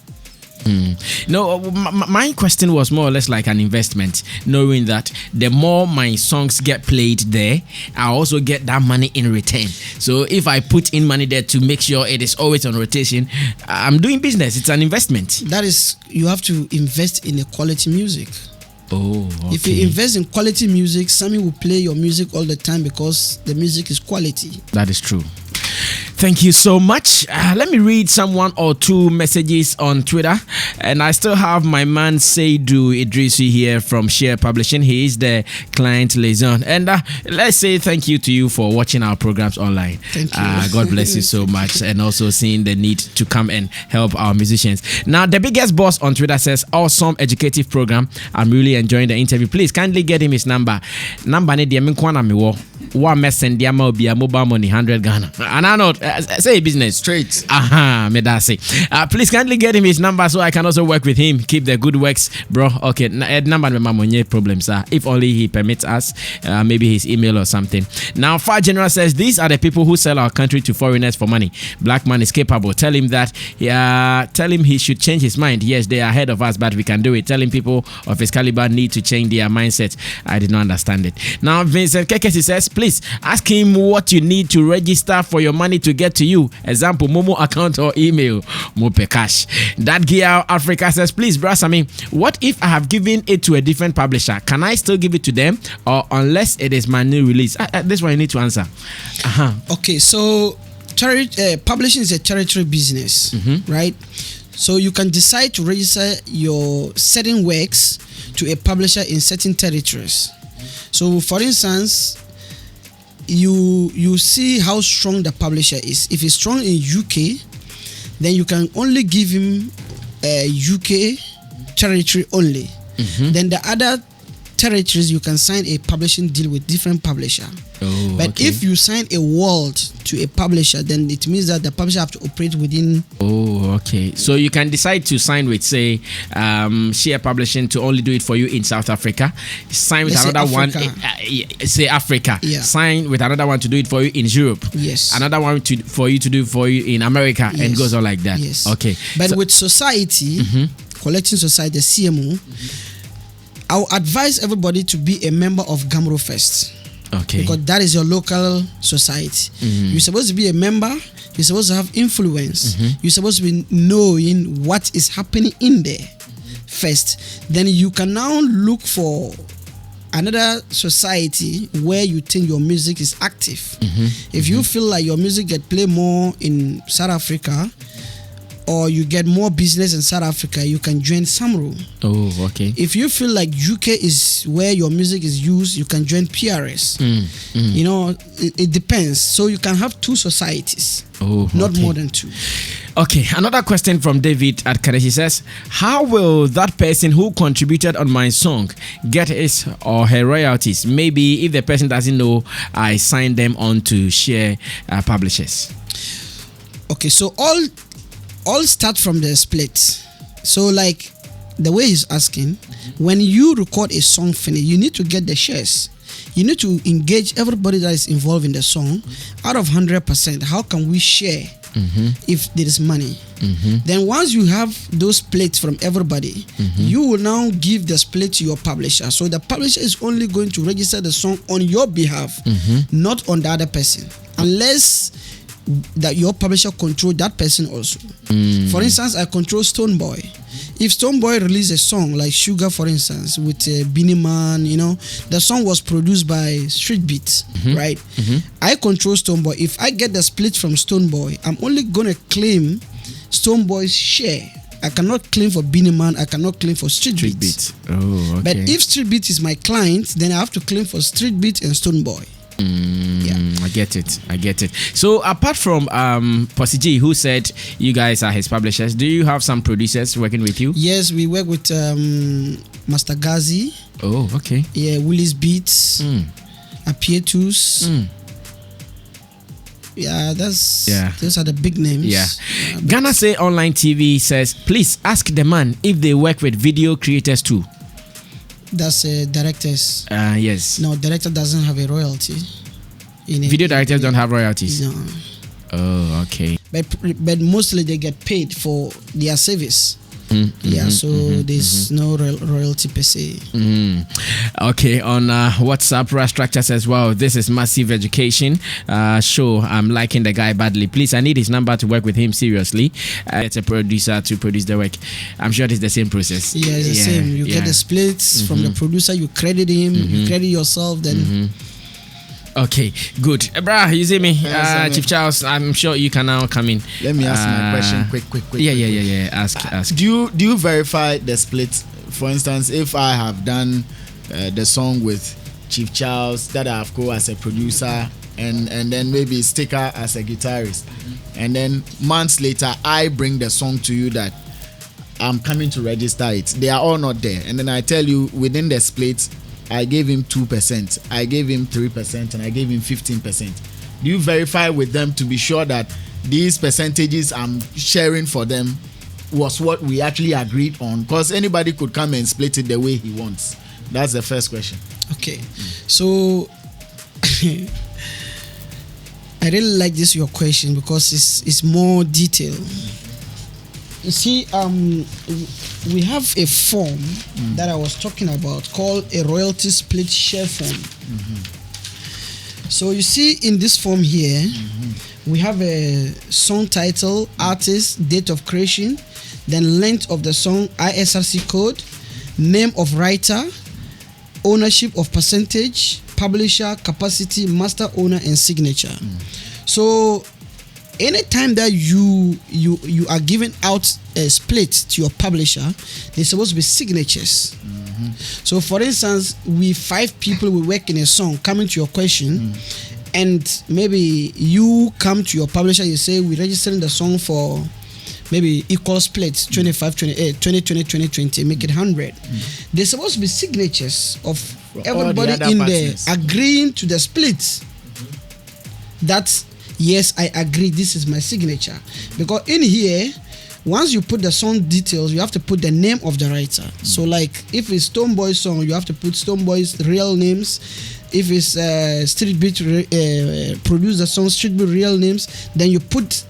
No, my question was more or less like an investment, knowing that the more my songs get played there, I also get that money in return. So if I put in money there to make sure it is always on rotation, I'm doing business. It's an investment. That is, you have to invest in a quality music. If you invest in quality music, Sammy will play your music all the time because the music is quality. That is true. Thank you so much. Let me read some one or two messages on Twitter. And I still have my man Seidu Idrisi here from Share Publishing. He is the client liaison. And let's say thank you to you for watching our programs online. Thank you. God bless you so much. And also seeing the need to come and help our musicians. Now, the biggest boss on Twitter says, awesome educative program. I'm really enjoying the interview. Please kindly get him his number. Number ne dia menkwana me wo. Wa messend dia ma obi mobile money 100 Ghana. And I know say business straight. Me that say. Please kindly get him his number so I can also work with him. Keep the good works, bro. Okay, number me mamonye problems. If only he permits us, maybe his email or something. Now, Far General says these are the people who sell our country to foreigners for money. Black man is capable. Tell him that. Tell him he should change his mind. Yes, they are ahead of us, but we can do it. Tell him people of his caliber need to change their mindset. I did not understand it. Now, Vincent Kekesi says, please ask him what you need to register for your money to get to you. Example, Momo account or email. Mope cash. That girl Africa says, please, Sammy, what if I have given it to a different publisher? Can I still give it to them, or unless it is my new release? This one you need to answer. Okay, so publishing is a territory business, right? So you can decide to register your certain works to a publisher in certain territories. So, for instance, you see how strong the publisher is. If he's strong in UK, then you can only give him UK territory only. Then the other territories you can sign a publishing deal with different publisher. But if you sign a world to a publisher, then it means that the publisher have to operate within. So you can decide to sign with, say, Share Publishing to only do it for you in South Africa. Sign with another one, say Africa. Yeah. Sign with another one to do it for you in Europe. Yes. Another one for you to do for you in America, and goes on like that. Yes. Okay. But with society, collecting society, the CMO, I will advise everybody to be a member of Gamro first. Okay. Because that is your local society. You're supposed to be a member. You're supposed to have influence. You're supposed to be knowing what is happening in there first. Then you can now look for another society where you think your music is active. If you feel like your music get played more in South Africa, or you get more business in South Africa, you can join Samro. If you feel like UK is where your music is used, you can join PRS. You know, it depends. So you can have two societies, not more than two. Okay, another question from David at Kadeshi says, how will that person who contributed on my song get his or her royalties? Maybe if the person doesn't know, I signed them on to Share Publishers. Okay, so all start from the split. So like the way he's asking, when you record a song finish, you need to get the shares. You need to engage everybody that is involved in the song. Out of 100%, how can we share if there is money? Then once you have those splits from everybody, you will now give the split to your publisher. So the publisher is only going to register the song on your behalf, not on the other person, unless that your publisher control that person also. For instance, I control Stoneboy. If Stoneboy release a song like Sugar, for instance, with Beanie Man, you know, the song was produced by Street Beats, right? I control Stoneboy. If I get the split from Stoneboy, I'm only gonna claim Stoneboy's share. I cannot claim for Beanie Man. I cannot claim for Street Beats. But if Street Beats is my client, then I have to claim for Street Beats and Stoneboy. I get it. So apart from Posse G, who said you guys are his publishers, do you have some producers working with you? Yes, we work with Master Gazi. Yeah, Willis Beats, Apietus. Those are the big names. Ghana Say Online TV says, please ask the man if they work with video creators too. That's directors. Yes. No, director doesn't have a royalty. Video directors don't have royalties. No. Oh, okay. But mostly they get paid for their service. There's no royalty per se. Okay, on WhatsApp, Ra Structure says, wow, this is massive education show. I'm liking the guy badly. Please, I need his number to work with him seriously. It's a producer to produce the work. I'm sure it's the same process. Yeah, it's the same. You get the splits from the producer, you credit him, you credit yourself, then Okay, good. Brah, you see me? Yes, Chief Charles, I'm sure you can now come in. Let me ask my question quick. Yeah. Ask. Do you verify the split? For instance, if I have done the song with Chief Charles, that I have go as a producer, and then maybe Sticker as a guitarist, and then months later I bring the song to you that I'm coming to register it. They are all not there, and then I tell you within the split, I gave him 2%, I gave him 3%, and I gave him 15%. Do you verify with them to be sure that these percentages I'm sharing for them was what we actually agreed on? Because anybody could come and split it the way he wants. That's the first question. Okay, so I really like this your question because it's more detailed. You see, we have a form that I was talking about called a royalty split share form. So you see in this form here, we have a song title, artist, date of creation, then length of the song, ISRC code, name of writer, ownership of percentage, publisher, capacity, master owner, and signature. So anytime that you are giving out a split to your publisher, there's supposed to be signatures. So for instance, we 5 people will work in a song, coming to your question, and maybe you come to your publisher, you say we're registering the song for maybe equal splits, 25, 28, 20, 20, 20, 20, make it 100. There's supposed to be signatures of everybody in there agreeing to the split. That's yes, I agree, this is my signature. Because in here, once you put the song details, you have to put the name of the writer. So like if it's Stonebwoy's song, you have to put Stonebwoy's real names. If it's Street Beat produce the song, Street Beat real names, then you put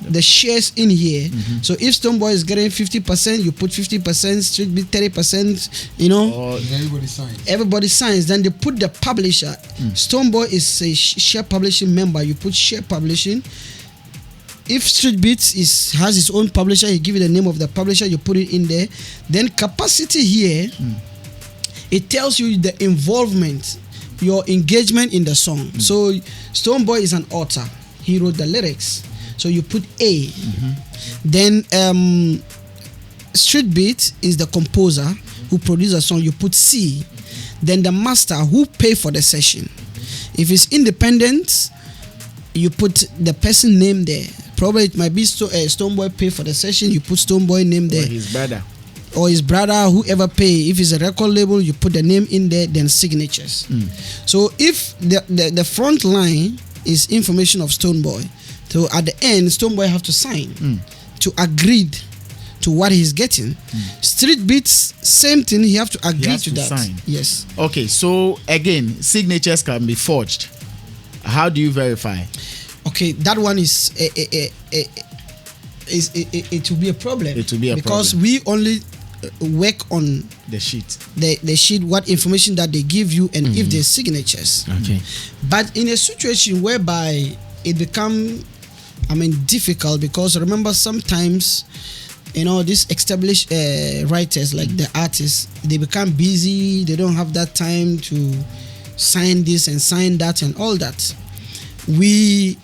the shares in here. So if Stonebwoy is getting 50%, you put 50%, Street Beat 30%, you know. Or everybody signs. Then they put the publisher. Stonebwoy is a share publishing member, you put share publishing. If Street Beats has its own publisher, you give it the name of the publisher, you put it in there. Then capacity here, it tells you the involvement, your engagement in the song. So Stonebwoy is an author, he wrote the lyrics, so you put A. Then Street Beat is the composer who produced a song, you put C. Then the master who pay for the session. If it's independent, you put the person name there. Probably it might be Stonebwoy pay for the session, you put Stonebwoy name there. Or his brother, whoever pay. If it's a record label, you put the name in there, then signatures. So if the front line is information of Stonebwoy, so at the end, Stonebwoy have to sign to agree to what he's getting. Street Beats, same thing, he have to agree to that. Sign. Yes. Okay, so again, signatures can be forged. How do you verify? Okay, that one is it will be a problem. It will be a because problem. we only work on the sheet. The sheet, what information that they give you, and if there's signatures. Okay. But in a situation whereby it become, difficult, because remember sometimes, these established writers like the artists, they become busy. They don't have that time to sign this and sign that and all that. We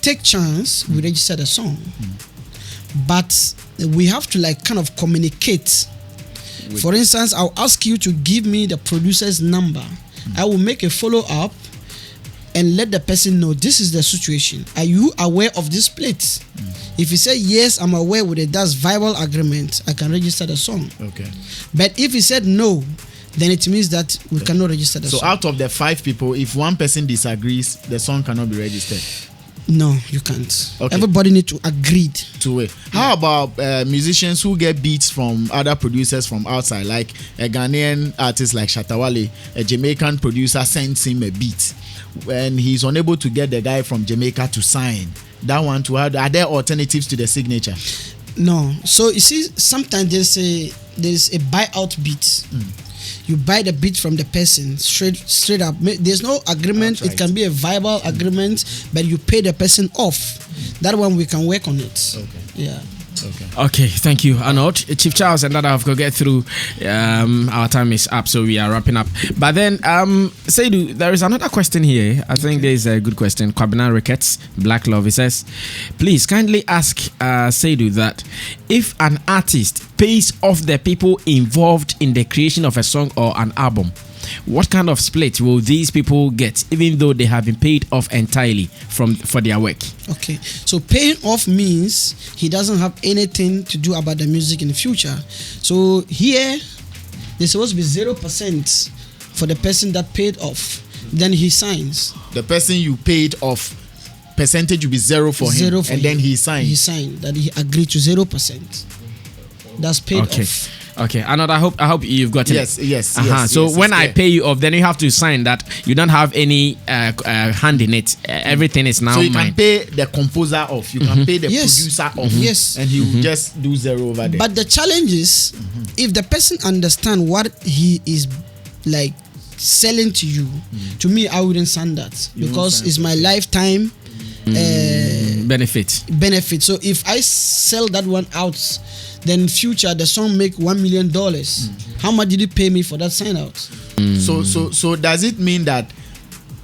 take chance, we register the song, but we have to kind of communicate. For instance, I'll ask you to give me the producer's number. I will make a follow-up and let the person know this is the situation. Are you aware of this split? If you say yes, I'm aware with it, that's viable agreement, I can register the song. Okay. But if he said no, then it means that we cannot register the song. So out of the 5 people, if one person disagrees, the song cannot be registered. No, you can't. Okay. Everybody need to agree to it. How about musicians who get beats from other producers from outside, like a Ghanaian artist like Shatawale, a Jamaican producer sends him a beat, and he's unable to get the guy from Jamaica to sign that one to have? Are there alternatives to the signature? No. So you see, sometimes there's a buyout beat. You buy the beat from the person straight up. There's no agreement. It can be a viable agreement, but you pay the person off. That one we can work on it. Okay. Yeah. Okay, thank you, Arnold. Chief Charles and that I've got to get through. Our time is up, so we are wrapping up. But then, Seidu, there is another question here. I think there's a good question. Kwabena Ricketts, Black Love, he says, please kindly ask Seidu that if an artist pays off the people involved in the creation of a song or an album, what kind of split will these people get, even though they have been paid off entirely for their work? Okay, so paying off means he doesn't have anything to do about the music in the future. So here, there's supposed to be 0% for the person that paid off. Then he signs. The person you paid off, percentage will be 0 for him, and then he signed. He signed that he agreed to 0%. That's paid off. Okay, Another. I hope you've got it. Yes. So when I pay you off, then you have to sign that you don't have any hand in it. Everything is now mine. So you mine. can pay the composer off. You can pay the producer off. Yes. And he will just do 0 over there. But the challenge is, if the person understands what he is like selling to you, to me, I wouldn't sign that because it's my lifetime benefit. So if I sell that one out, then future the song make $1 million. How much did you pay me for that sign out? So does it mean that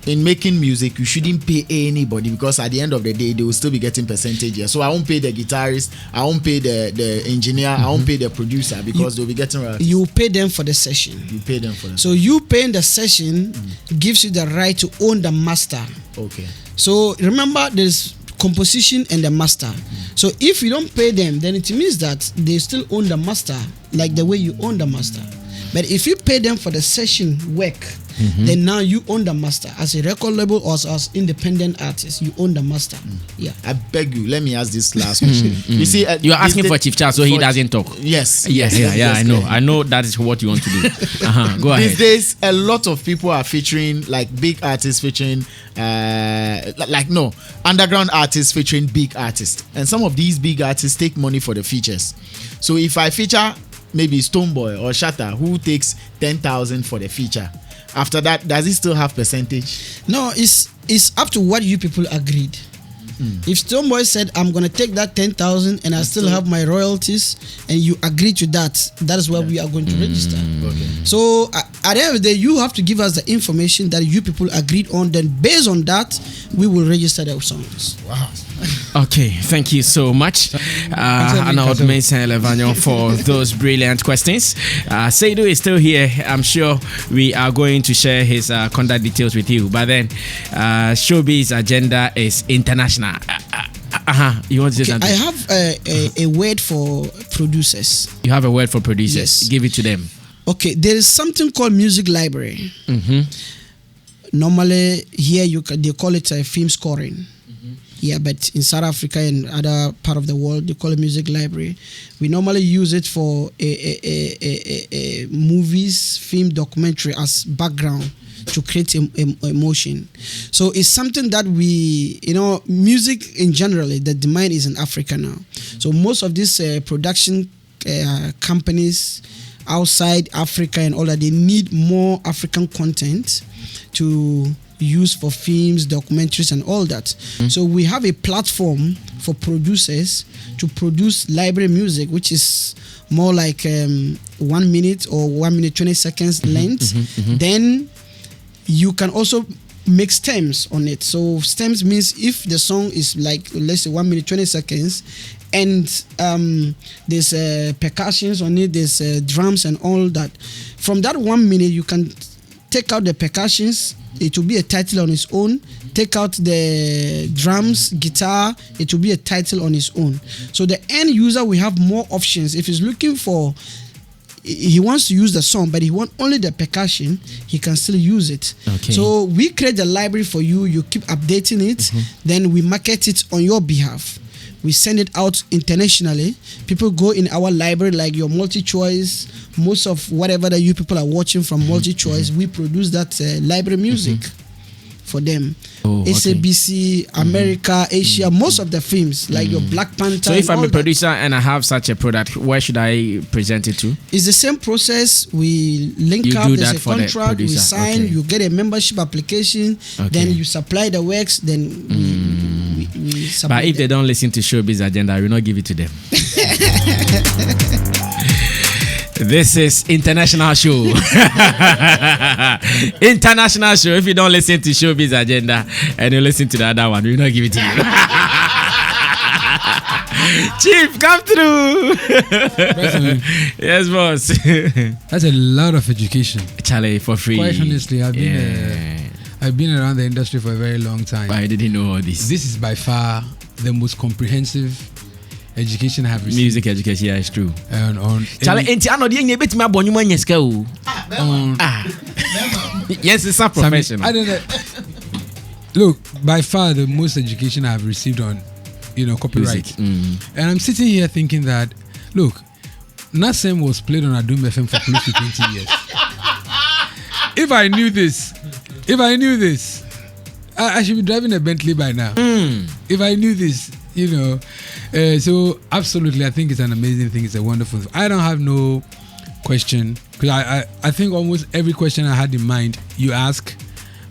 in making music you shouldn't pay anybody, because at the end of the day they will still be getting percentage here? So I won't pay the guitarist, I won't pay the engineer, I won't pay the producer, because they'll be getting royalties. You pay them for the session. You pay them for the So you paying the session gives you the right to own the master. Okay. So remember, there's composition and the master. So if you don't pay them, then it means that they still own the master, like the way you own the master. But if you pay them for the session work, then now you own the master. As a record label or as independent artist, you own the master. Yeah. I beg you, let me ask this last question. You see, you are asking for Chief Charles, so he doesn't talk. Yes. I know that is what you want to do. Go ahead. These days, a lot of people are featuring, like big artists featuring, underground artists featuring big artists, and some of these big artists take money for the features. So if I feature maybe Stonebwoy or Shatta, who takes 10,000 for the feature, after that, does he still have percentage? No, it's up to what you people agreed. If Stonebwoy said, I'm going to take that 10,000 and I still have my royalties, and you agree to that, that is where we are going to register. Okay. So at the end of the day, you have to give us the information that you people agreed on. Then based on that, we will register the songs. Wow. Okay, thank you so much, Arnold Mason Levanyon, for those brilliant questions. Seidu is still here. I'm sure we are going to share his contact details with you. But then, Showbiz agenda is international. You want to say something? I have a word for producers. You have a word for producers? Yes. Give it to them. Okay, there is something called music library. Normally, here they call it film scoring. Yeah, but in South Africa and other part of the world, they call it music library. We normally use it for a movies, film, documentary as background to create emotion. So it's something that we, music in general, the demand is in Africa now. So most of these production companies outside Africa and all that, they need more African content to use for films, documentaries, and all that. So we have a platform for producers to produce library music, which is more like 1 minute or 1 minute 20 seconds length. Then you can also make stems on it. So stems means if the song is like, let's say 1 minute 20 seconds, and there's percussions on it, there's drums and all that. From that 1 minute, you can take out the percussions, it will be a title on its own. Take out the drums, guitar, it will be a title on its own. So the end user will have more options. If he's looking for, he wants to use the song, but he wants only the percussion, he can still use it. Okay. So we create the library for you, you keep updating it, then we market it on your behalf. We send it out internationally. People go in our library, like your multi-choice, most of whatever that you people are watching from multi-choice, we produce that library music for them. SABC, America, Asia, most of the films, like your Black Panther. So if I'm a producer and I have such a product, where should I present it to? It's the same process. We link up, there's a contract, we sign, you get a membership application, then you supply the works, then we but if they don't listen to Showbiz agenda, I will not give it to them. This is international show. International show. If you don't listen to Showbiz Agenda and you listen to the other one, we'll not give it to you. Chief, come through. Yes, boss. That's a lot of education. Charlie, for free. Quite honestly, I've been around the industry for a very long time. But I didn't know all this. This is by far the most comprehensive education I have received. Music education, yeah, it's true. And on Charlie, I know the young bit my bonny man yes go. Yes, it's a professional. I don't know. Look, by far the most education I have received on, copyright. And I'm sitting here thinking that, look, Nasem was played on Adum FM for close to 20 years. If I knew this, I should be driving a Bentley by now. If I knew this, so absolutely, I think it's an amazing thing. It's a wonderful thing. I don't have no question, because I think almost every question I had in mind, you ask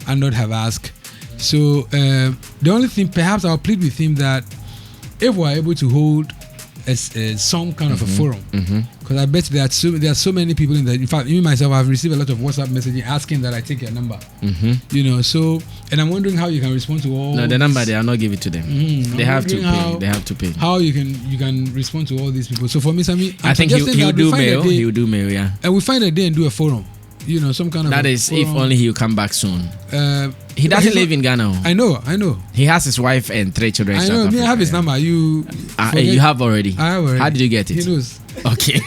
and not have asked. So the only thing, perhaps I'll plead with him that if we're able to hold some kind of a forum, because I bet there are so many people in there. In fact, me myself, I've received a lot of WhatsApp messaging asking that I take your number. So, and I'm wondering how you can respond to all. No, the number they are not give it to them. They have to pay. They have to pay. How you can respond to all these people. So for me, Sammy, I think he'll do mail. He'll do mail, yeah. And we find a day and do a forum. Some kind of. That is forum. If only he'll come back soon. He doesn't live in Ghana. I know. He has his wife and 3 children. I know. I have his number. You have already. I have already. How did you get it? He knows. Okay.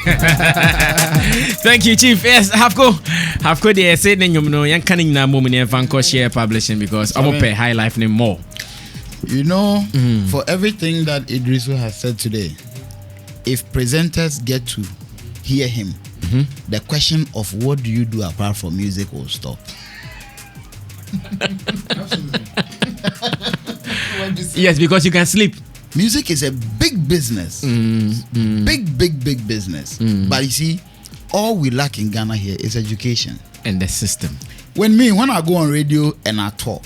Thank you, Chief. Yes, have go the say then yan canning na moment and fanco share publishing because I'm pay high life name more. For everything that Idrisu has said today, if presenters get to hear him, the question of what do you do apart from music will stop. Absolutely. Yes, because you can sleep. Music is a big business. Big business. But you see, all we lack in Ghana here is education. And the system. When I go on radio and I talk,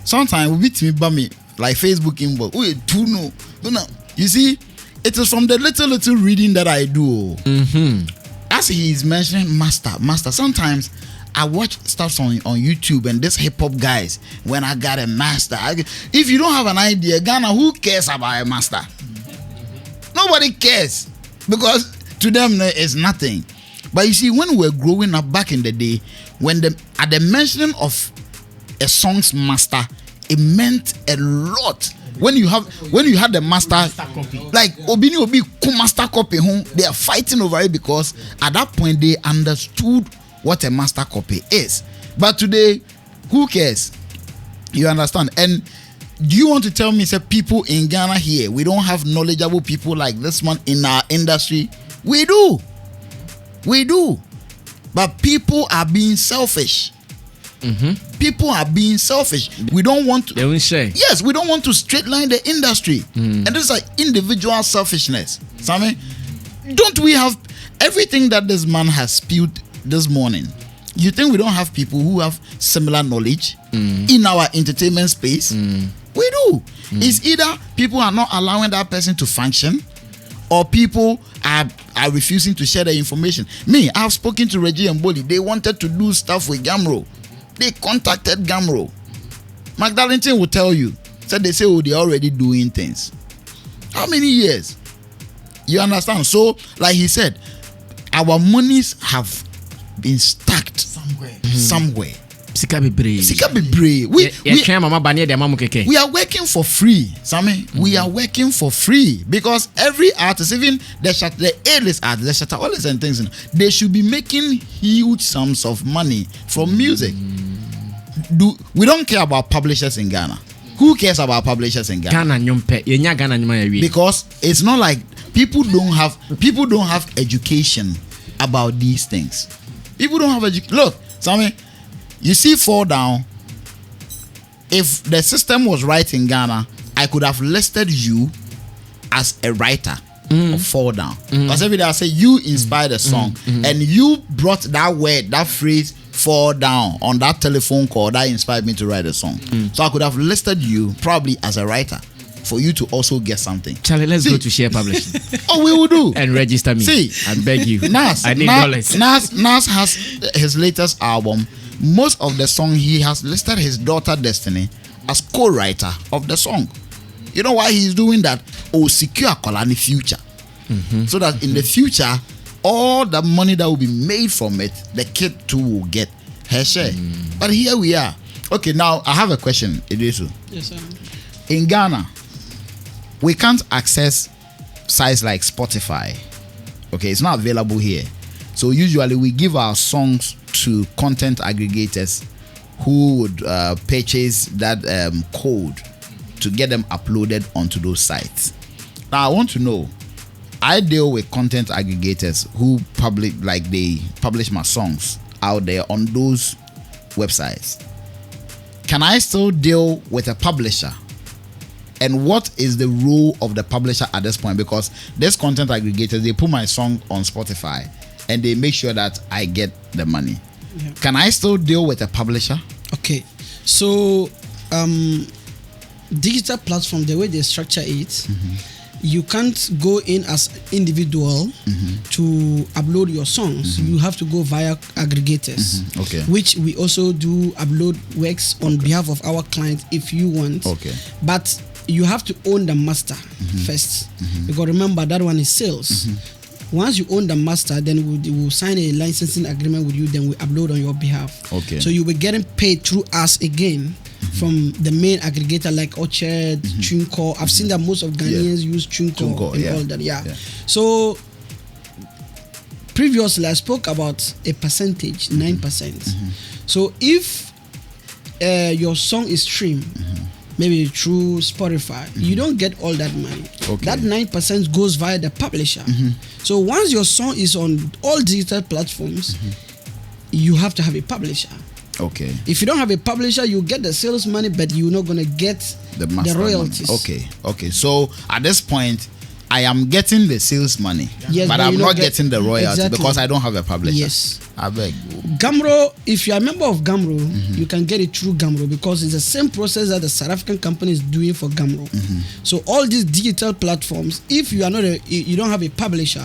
sometimes we beat me by me, like Facebook inbox. You see, it is from the little reading that I do. As he is mentioning master. Sometimes I watch stuff on YouTube and this hip hop guys. When I got a master, if you don't have an idea, Ghana, who cares about a master? Nobody cares, because to them it's nothing. But you see, when we were growing up back in the day, at the mentioning of a song's master, it meant a lot. When you had the master like Obi master copy home, they are fighting over it because at that point they understood what a master copy is. But today, who cares? You understand? And do you want to tell me, say, people in Ghana here, we don't have knowledgeable people like this one in our industry? We do. But people are being selfish. People are being selfish. We don't want to. They won't share. Yes, we don't want to straight line the industry. And this is like individual selfishness. Sammy, don't we have everything that this man has spewed this morning? You think we don't have people who have similar knowledge in our entertainment space? We do. It's either people are not allowing that person to function, or people are refusing to share the information. Me, I've spoken to Reggie and Boli. They wanted to do stuff with Gamro. They contacted Gamro. Magdalene will tell you. Said they say, they're already doing things. How many years? You understand? So, like he said, our monies have been stacked somewhere. Sika be brave. We are working for free, Sammy. We are working for free because every artist, even the A-list artists, the Shattaolis and things, they should be making huge sums of money from music. We don't care about publishers in Ghana. Who cares about publishers in Ghana? Because it's not like people don't have education about these things. People don't have education. Look, Sammy, you see Fall Down. If the system was right in Ghana, I could have listed you as a writer of Fall Down. Because every day I say you inspired a song and you brought that word, that phrase, fall down on that telephone call that inspired me to write a song. So I could have listed you probably as a writer. for you to also get something. Charlie, let's go to share publishing. Oh, we will do. And register me. See, I beg you. Nas, I need dollars. Nas has his latest album. Most of the song, he has listed his daughter Destiny as co-writer of the song. You know why he's doing that? Oh, secure Kolani future. So that in the future, all the money that will be made from it, the kid too will get her share. But here we are. Okay, now I have a question, Idrisu. Yes, sir. In Ghana, we can't access sites like Spotify. Okay, it's not available here. So usually we give our songs to content aggregators who would purchase that code to get them uploaded onto those sites. Now I want to know, I deal with content aggregators who they publish my songs out there on those websites. Can I still deal with a publisher? And what is the role of the publisher at this point? Because this content aggregators, they put my song on Spotify and they make sure that I get the money. Yeah. Can I still deal with a publisher? Okay, so digital platform, the way they structure it, you can't go in as individual to upload your songs. You have to go via aggregators, okay, which we also do upload works on behalf of our clients if you want. Okay, but you have to own the master first, because remember that one is sales. Once you own the master, then we will sign a licensing agreement with you, then we upload on your behalf. Okay. So you'll be getting paid through us again from the main aggregator like Orchard, Chunko. I've seen that most of Ghanaians use Chunko and all that. Yeah. So previously I spoke about a percentage, 9%. So if your song is streamed, maybe through Spotify, you don't get all that money. Okay. That 9% goes via the publisher. So once your song is on all digital platforms, you have to have a publisher. Okay. If you don't have a publisher, you get the sales money, but you're not gonna get the royalties. Money. Okay. So at this point, I am getting the sales money, yes, but I'm not getting the royalty because I don't have a publisher. Yes. I beg. Gamro, if you are a member of Gamro, you can get it through Gamro because it's the same process that the South African company is doing for Gamro. So all these digital platforms, if you are not you don't have a publisher,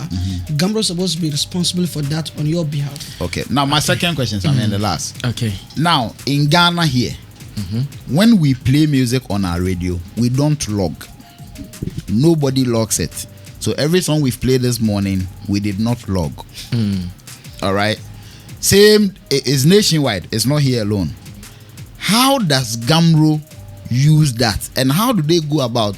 Gamro is supposed to be responsible for that on your behalf. Okay. Now my second question, Sammy, and the last. Okay. Now in Ghana here, when we play music on our radio, we don't log. Nobody logs it. So every song we've played this morning, we did not log. All right. Same is nationwide. It's not here alone. How does Gamro use that, and how do they go about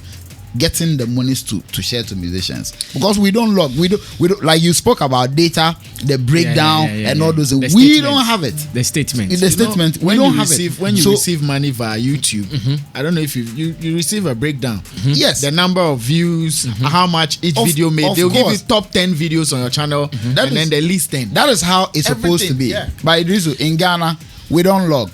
getting the monies to share to musicians? Because we don't log. We don't like you spoke about data, the breakdown, and all those things. We don't have it. The statement. In the statement, we don't have it. When you receive money via YouTube, I don't know if you receive a breakdown. Yes. The number of views, how much each video made. They'll give you top 10 videos on your channel, and then the least 10. That is how it's supposed to be. Yeah. But in Ghana, we don't log.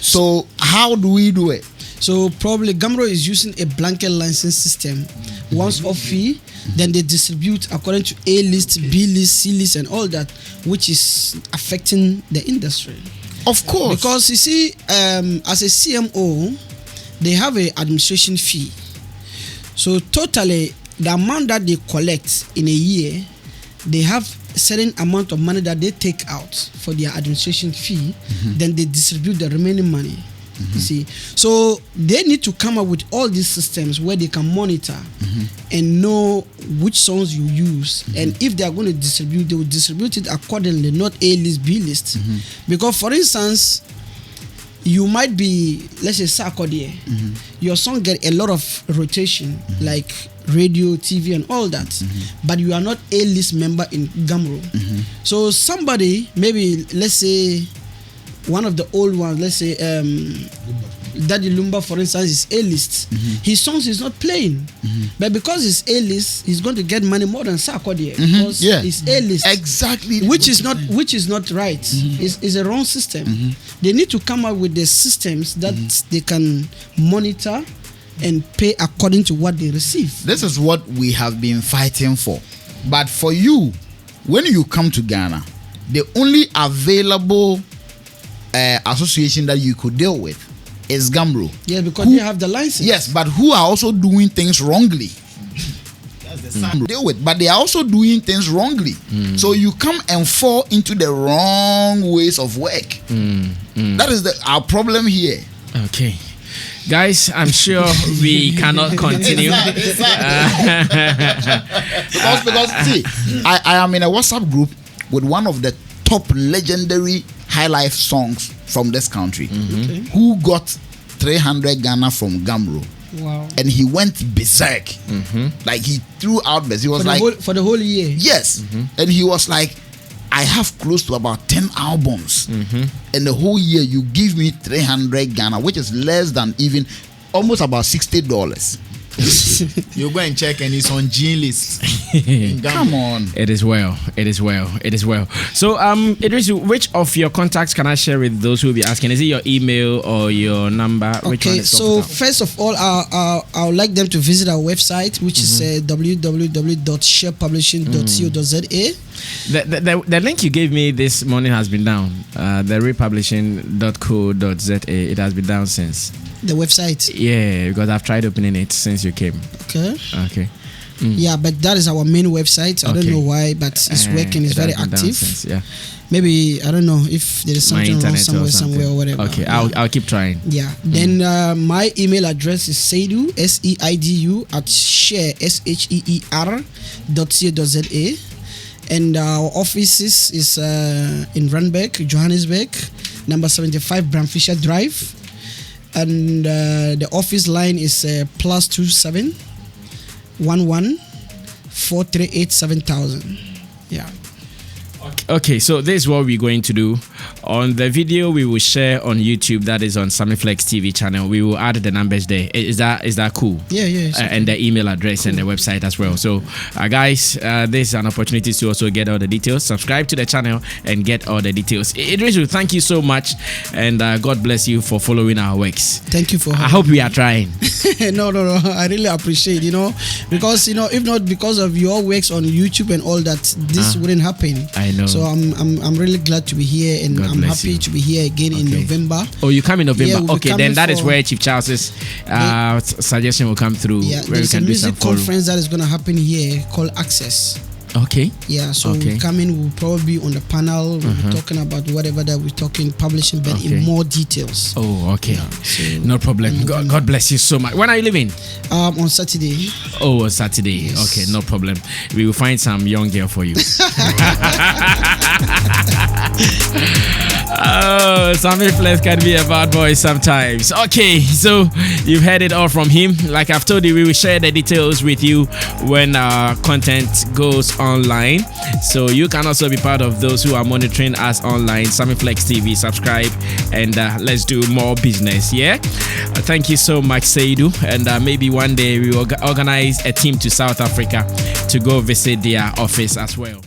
So how do we do it? So probably Gamro is using a blanket license system. Once off fee, then they distribute according to A list, B list, C list, and all that, which is affecting the industry. Of course. Because you see, as a CMO, they have an administration fee. So totally, the amount that they collect in a year, they have a certain amount of money that they take out for their administration fee. Then they distribute the remaining money. You see, so they need to come up with all these systems where they can monitor and know which songs you use, and if they are going to distribute, they will distribute it accordingly, not A list, B list. Because for instance, you might be, let's say Sarkodie, your song get a lot of rotation, like radio, TV, and all that, but you are not A list member in Gamro. So somebody, maybe let's say one of the old ones, let's say Daddy Lumba, for instance, is A-list. His songs is not playing, but because it's A-list, he's going to get money more than Sarkodie because it's A-list. Exactly. Which is not right. It's a wrong system. They need to come up with the systems that they can monitor and pay according to what they receive. This is what we have been fighting for. But for you, when you come to Ghana, the only available association that you could deal with is Gambro. Yeah, because they have the license. Yes, but who are also doing things wrongly. Deal with, but they are also doing things wrongly. So you come and fall into the wrong ways of work. That is our problem here. Okay. Guys, I'm sure we cannot continue. because see, I am in a WhatsApp group with one of the top legendary high life songs from this country, who got 300 Ghana from Gambro. Wow. And he went berserk. Like he threw out berserk. He was for the whole year. Yes. And he was like, I have close to about 10 albums. And the whole year you give me 300 Ghana, which is less than even almost about $60. You go and check, and it's on G list. Come on. It is well. So, Idris, which of your contacts can I share with those who will be asking? Is it your email or your number? Which one Okay, is so first of all, I would like them to visit our website, which is www.sharepublishing.co.za. The link you gave me this morning has been down. The republishing.co.za. It has been down since. The website. Yeah, because I've tried opening it since you came. Okay. Yeah, but that is our main website. I don't know why, but it's working. It's very active. Since, yeah. Maybe I don't know if there is something wrong somewhere or whatever. Okay, I'll keep trying. Yeah. Then my email address is seidu SEIDU at share SHEER.co.za. And our offices is in Randburg, Johannesburg, number 75 Bramfisher Drive. And the office line is +27 11 438 7000. Yeah. Okay, so this is what we're going to do. On the video we will share on YouTube, that is on Sammy Flex TV channel, we will add the numbers there. Is that cool? Yeah. And the email address and the website as well. So guys, this is an opportunity to also get all the details. Subscribe to the channel and get all the details. Idris, thank you so much, and God bless you for following our works. Thank you for I hope we are trying. No, I really appreciate, because if not because of your works on YouTube and all that, this wouldn't happen. I know. So I'm really glad to be here, and God I'm bless happy to be here again in November. Oh, you come in November? Yeah, okay, then that is where Chief Charles's suggestion will come through. Yeah, where we there's can a do some music conference that is going to happen here called Access. Okay. Yeah, so we come in, we'll probably be on the panel, we'll be talking about whatever that we're talking, publishing, but in more details. Oh, okay. Yeah, so no problem. God bless you so much. When are you leaving? On Saturday. Oh, on Saturday. Yes. Okay, no problem. We will find some young girl for you. Oh, Sammy Flex can be a bad boy sometimes. Okay, so you've heard it all from him. Like I've told you, we will share the details with you when our content goes online. So you can also be part of those who are monitoring us online. Sammy Flex TV, subscribe, and let's do more business. Yeah. Thank you so much, Seidu. And maybe one day we will organize a team to South Africa to go visit their office as well.